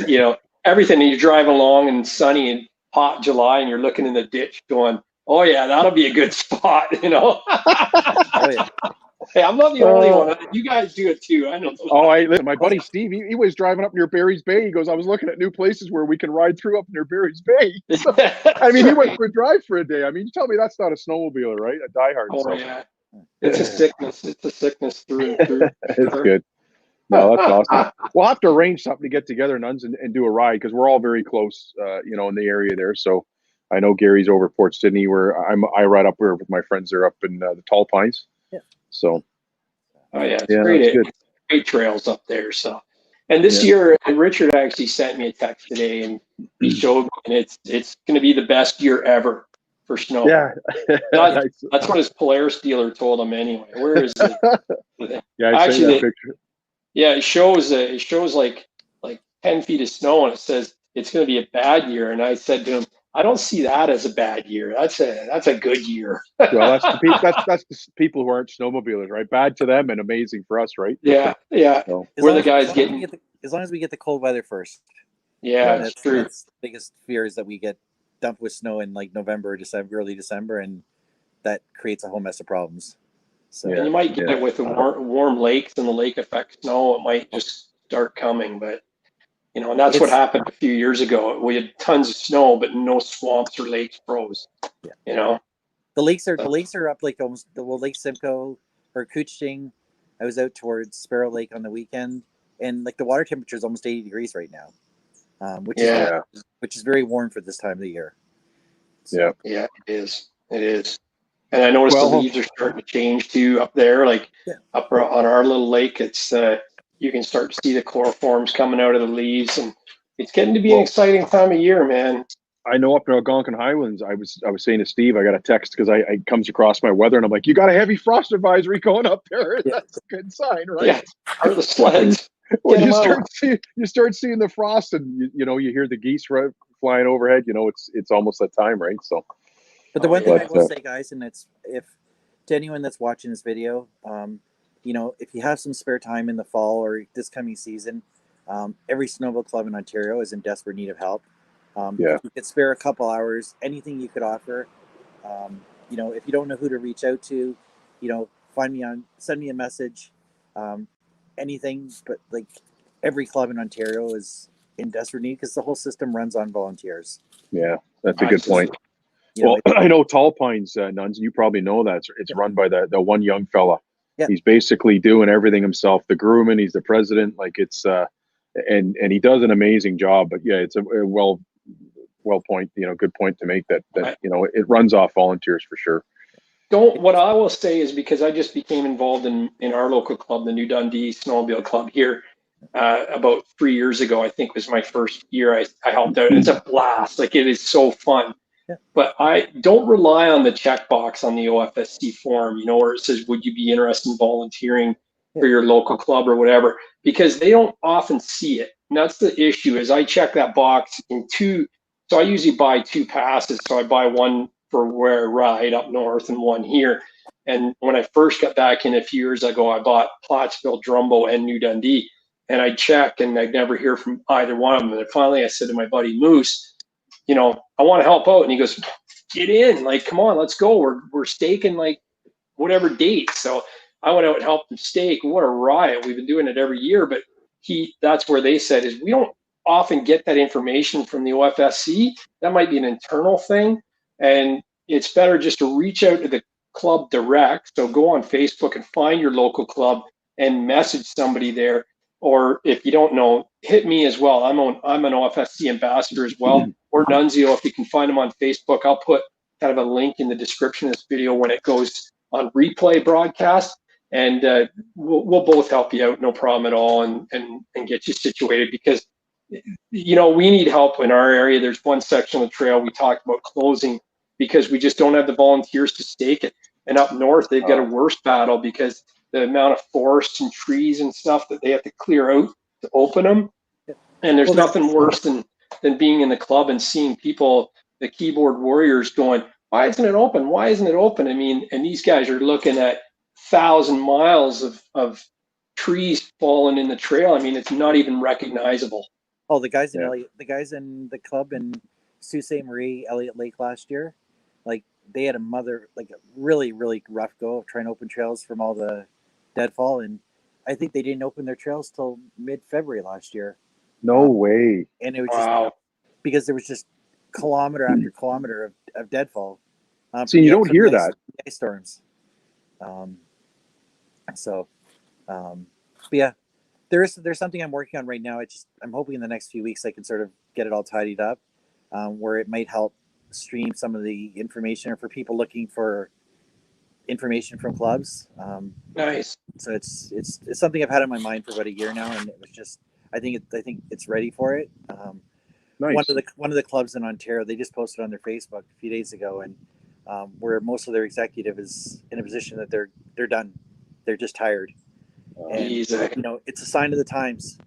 everything. And you're driving along and sunny and hot July, and you're looking in the ditch going, oh yeah, that'll be a good spot, Oh yeah. Hey, I'm not the only one. You guys do it too. I know. Listen, my buddy Steve, he was driving up near Barry's Bay. He goes, I was looking at new places where we can ride through up near Barry's Bay. So, I mean, he went for a drive for a day. I mean, you tell me that's not a snowmobiler, right? A Die-Hard. Oh, yeah. It's a sickness. It's a sickness through and through. It's good. No, that's awesome. We'll have to arrange something to get together, Nuns, and do a ride, because we're all very close, in the area there. So I know Gary's over Port Sydney, where I ride up here with my friends. They're up in the Tall Pines. Yeah. So. Oh yeah, it's great trails up there. So, and this year, Richard actually sent me a text today, and he showed me, and it's going to be the best year ever for snow. Yeah, that's what his Polaris dealer told him anyway. Where is it? Yeah, I actually that picture. Yeah, it shows like 10 feet of snow, and it says it's going to be a bad year. And I said to him, I don't see that as a bad year. That's a good year. Well, that's the people who aren't snowmobilers, right? Bad to them and amazing for us, right? Yeah, yeah. So, we're the guys getting. As long as we get the cold weather first. Yeah, that's true. That's the biggest fear is that we get dumped with snow in like November, December, early December, and that creates a whole mess of problems. So and you might get it with the warm lakes and the lake effect snow. It might just start coming, but. And that's what happened a few years ago. We had tons of snow, but no swamps or lakes froze. Yeah. The lakes are up like almost Lake Simcoe or Couching. I was out towards Sparrow Lake on the weekend, and like the water temperature is almost 80 degrees right now, which is very warm for this time of the year. So. Yeah, it is. It is. And I noticed the leaves are starting to change too up there, like up on our little lake. It's you can start to see the chloroforms coming out of the leaves, and it's getting to be an exciting time of year, man. I know up in Algonquin Highlands, I was saying to Steve, I got a text because I comes across my weather, and I'm like, you got a heavy frost advisory going up there. That's a good sign, right? Yeah, are the sleds. When you start seeing the frost, and you hear the geese flying overhead. It's almost that time, right? So. But the one thing I will say, guys, and it's to anyone that's watching this video, if you have some spare time in the fall or this coming season, every snowmobile club in Ontario is in desperate need of help. If you could spare a couple hours, anything you could offer. If you don't know who to reach out to, send me a message. Anything, but like every club in Ontario is in desperate need because the whole system runs on volunteers. Yeah, that's a good point. I know Tall Pines, Nuns, you probably know that. It's run by the one young fella. Yeah. He's basically doing everything himself. The grooming, he's the president. Like it's and he does an amazing job. But yeah, it's a well point. Good point to make that it runs off volunteers for sure. What I will say is, because I just became involved in our local club, the New Dundee Snowmobile Club here, about 3 years ago. I think was my first year I helped out. And it's a blast. Like it is so fun. Yeah. But I don't rely on the checkbox on the OFSC form, where it says, would you be interested in volunteering? for your local club or whatever, because they don't often see it. And that's the issue. Is I check that box in two. So I usually buy 2 passes. So I buy one for where I ride up north and one here. And when I first got back in a few years ago, I bought Plattsville, Drumbo, and New Dundee. And I check, and I'd never hear from either one of them. And finally, I said to my buddy Moose, you know, I want to help out. And he goes, get in, like, come on, let's go. We're staking like whatever date. So I went out and helped them stake. What a riot. We've been doing it every year. But that's where they said is we don't often get that information from the OFSC. That might be an internal thing. And it's better just to reach out to the club direct. So go on Facebook and find your local club and message somebody there. Or if you don't know, hit me as well. I'm an OFSC ambassador as well, or Nunzio. If you can find them on Facebook, I'll put kind of a link in the description of this video when it goes on replay broadcast, and we'll both help you out, no problem at all, and get you situated, because you know we need help in our area. There's one section of the trail we talked about closing because we just don't have the volunteers to stake it, and up north they've got a worse battle because the amount of forests and trees and stuff that they have to clear out to open them. And there's nothing worse than being in the club and seeing people, the keyboard warriors, going, why isn't it open? Why isn't it open? I mean, and these guys are looking at 1,000 miles of trees falling in the trail. I mean, it's not even recognizable. Oh, the guys in Elliott, the guys in the club in Sault Ste. Marie, Elliott Lake last year, like they had a really, really rough go of trying to open trails from all the deadfall, and I think they didn't open their trails till mid-February last year. No way. And it was just because there was just kilometer after kilometer of deadfall. See, you don't hear that. Ice storms. But yeah, there's something I'm working on right now. I'm hoping in the next few weeks I can sort of get it all tidied up, where it might help stream some of the information, or for people looking for information from clubs. Nice. So it's something I've had in my mind for about a year now, and it was just I think it's ready for it. Nice. One of the clubs in Ontario, they just posted on their Facebook a few days ago, and where most of their executive is in a position that they're done, they're just tired. And you know, it's a sign of the times.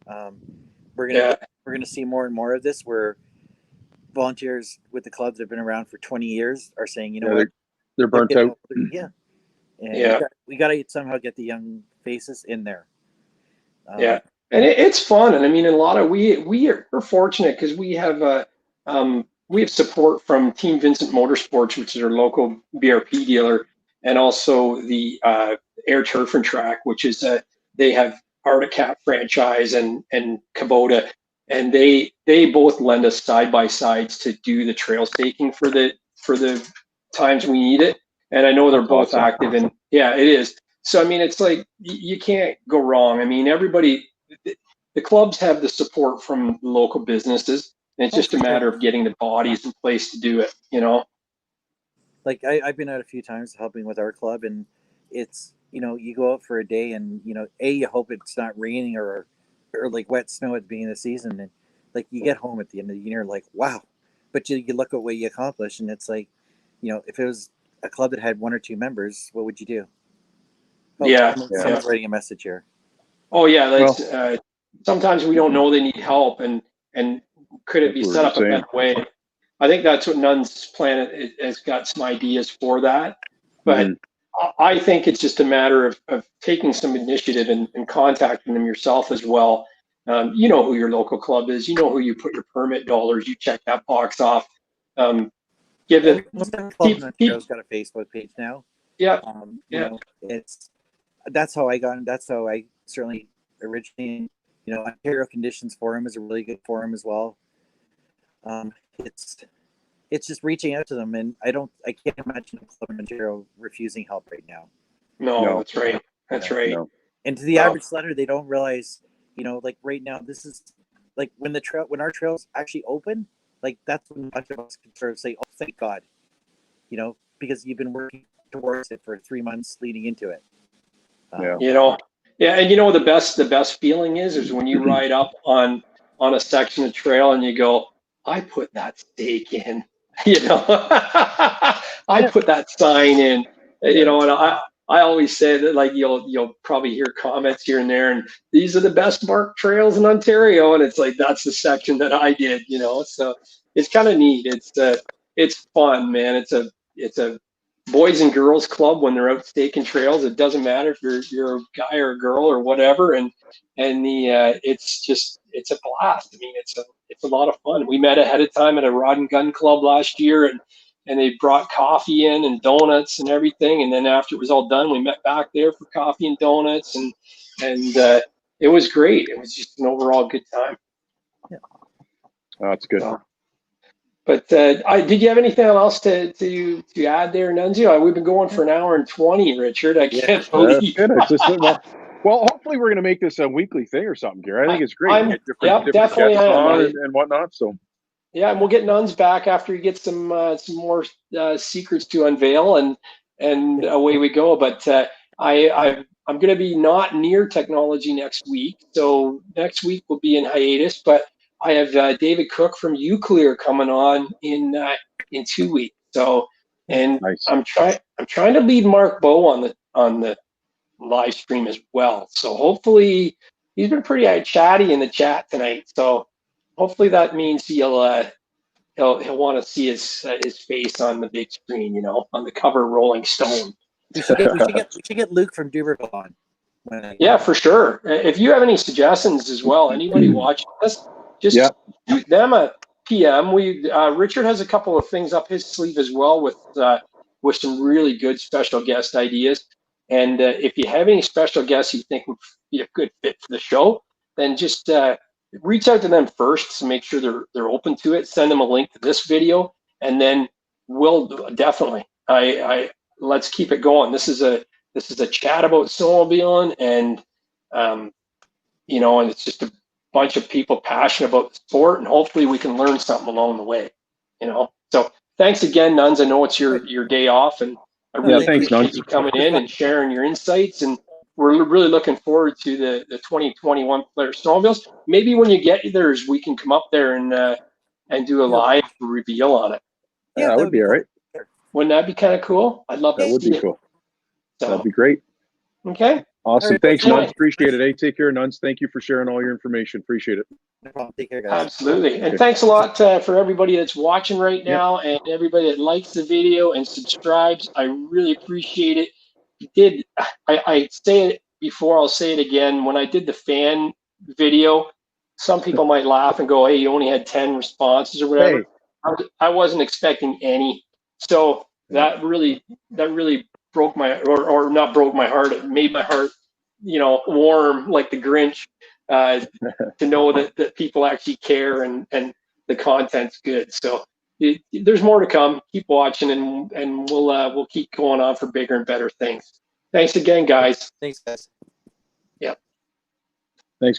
We're gonna see more and more of this, where volunteers with the clubs that have been around for 20 years are saying, you know what, they're burnt out. We got to somehow get the young faces in there. And it's fun. And I mean, a lot of we're fortunate because we have support from Team Vincent Motorsports, which is our local BRP dealer, and also the Air Turf and Track, which is they have Arctic Cat franchise and Kubota, and they both lend us side by sides to do the trail staking for the times we need it. And I know they're both active, and yeah, it is. So I mean, it's like you can't go wrong. I mean, the clubs have the support from local businesses, and it's just a matter of getting the bodies in place to do it. You know, like I've been out a few times helping with our club, and it's, you know, you go out for a day, and you know, you hope it's not raining or like wet snow at the beginning of the season, and like you get home at the end of the year like, wow, but you look at what you accomplished, and it's like, you know, if it was a club that had 1 or 2 members, what would you do? Someone's writing a message here. Oh yeah, sometimes we don't know they need help, and could it be set up a better way? I think that's what Nun's Planet has got some ideas for that, but I think it's just a matter of taking some initiative and contacting them yourself as well. You know who your local club is. You know who you put your permit dollars. You check that box off. Give it. Ontario's got a Facebook page now. Yeah. You know, that's how I certainly originally, you know, Ontario Conditions Forum is a really good forum as well. It's just reaching out to them, and I can't imagine a club in Ontario refusing help right now. No, that's right. That's right. No. And to the average sledder, they don't realize, you know, like right now, this is like when our trails actually open, like that's when a bunch of us can sort of say, oh, thank God, you know, because you've been working towards it for 3 months leading into it. You know, and you know, the best feeling is when you ride up on a section of trail and you go, I put that stake in, you know, I put that sign in, you know, and I always say that, like, you'll probably hear comments here and there, and these are the best marked trails in Ontario, and it's like, that's the section that I did, you know. So it's kind of neat. It's fun, man. It's a boys and girls club when they're out staking trails. It doesn't matter if you're a guy or a girl or whatever, and it's a blast. I mean, it's a lot of fun. We met ahead of time at a rod and gun club last year, and they brought coffee in and donuts and everything. And then after it was all done, we met back there for coffee and donuts, and it was great. It was just an overall good time. Yeah, that's good. So, but did you have anything else to add there, Nunzio? We've been going for an hour and 20, Richard. I can't believe. Well, hopefully we're going to make this a weekly thing or something, Gary. I think it's great. Different definitely guests on and whatnot. So yeah, and we'll get Nunz back after he gets some more secrets to unveil, and away we go. But I'm going to be not near technology next week, so next week will be in hiatus. But I have David Cook from Uclear coming on in 2 weeks. So, and nice. I'm trying to lead Mark Bow on the live stream as well. So hopefully he's been pretty chatty in the chat tonight. So hopefully that means he'll want to see his face on the big screen, you know, on the cover of Rolling Stone. We should get Luke from Duberville on. Yeah, for sure. If you have any suggestions as well, anybody watching this, just shoot them a PM. Richard has a couple of things up his sleeve as well with some really good special guest ideas. And if you have any special guests you think would be a good fit for the show, then just reach out to them first to make sure they're open to it. Send them a link to this video, and then we'll definitely. Let's keep it going. This is a chat about snowmobiling, and you know, and it's just a bunch of people passionate about the sport, and hopefully we can learn something along the way. You know, so thanks again, Nuns. I know it's your day off, and I really appreciate you coming in and sharing your insights, and we're really looking forward to the 2021 Polaris Snowmobiles. Maybe when you get theirs, we can come up there and do a live reveal on it. Yeah, that would be all right. Wouldn't that be kind of cool? I'd love to see it. That would be cool. So, that'd be great. Okay. Awesome. Thanks, Nuns. Appreciate it. Hey, take care, Nuns. Thank you for sharing all your information. Appreciate it. No problem. Take care, guys. Absolutely. And thanks a lot for everybody that's watching right now, and everybody that likes the video and subscribes. I really appreciate it. I say it before, I'll say it again. When I did the fan video, some people might laugh and go, hey, you only had 10 responses or whatever. Hey. I wasn't expecting any. So that really broke my, or not broke my heart. It made my heart, you know, warm like the Grinch, to know that people actually care and the content's good. So there's more to come. Keep watching, and we'll keep going on for bigger and better things. Thanks again, guys. Thanks, guys.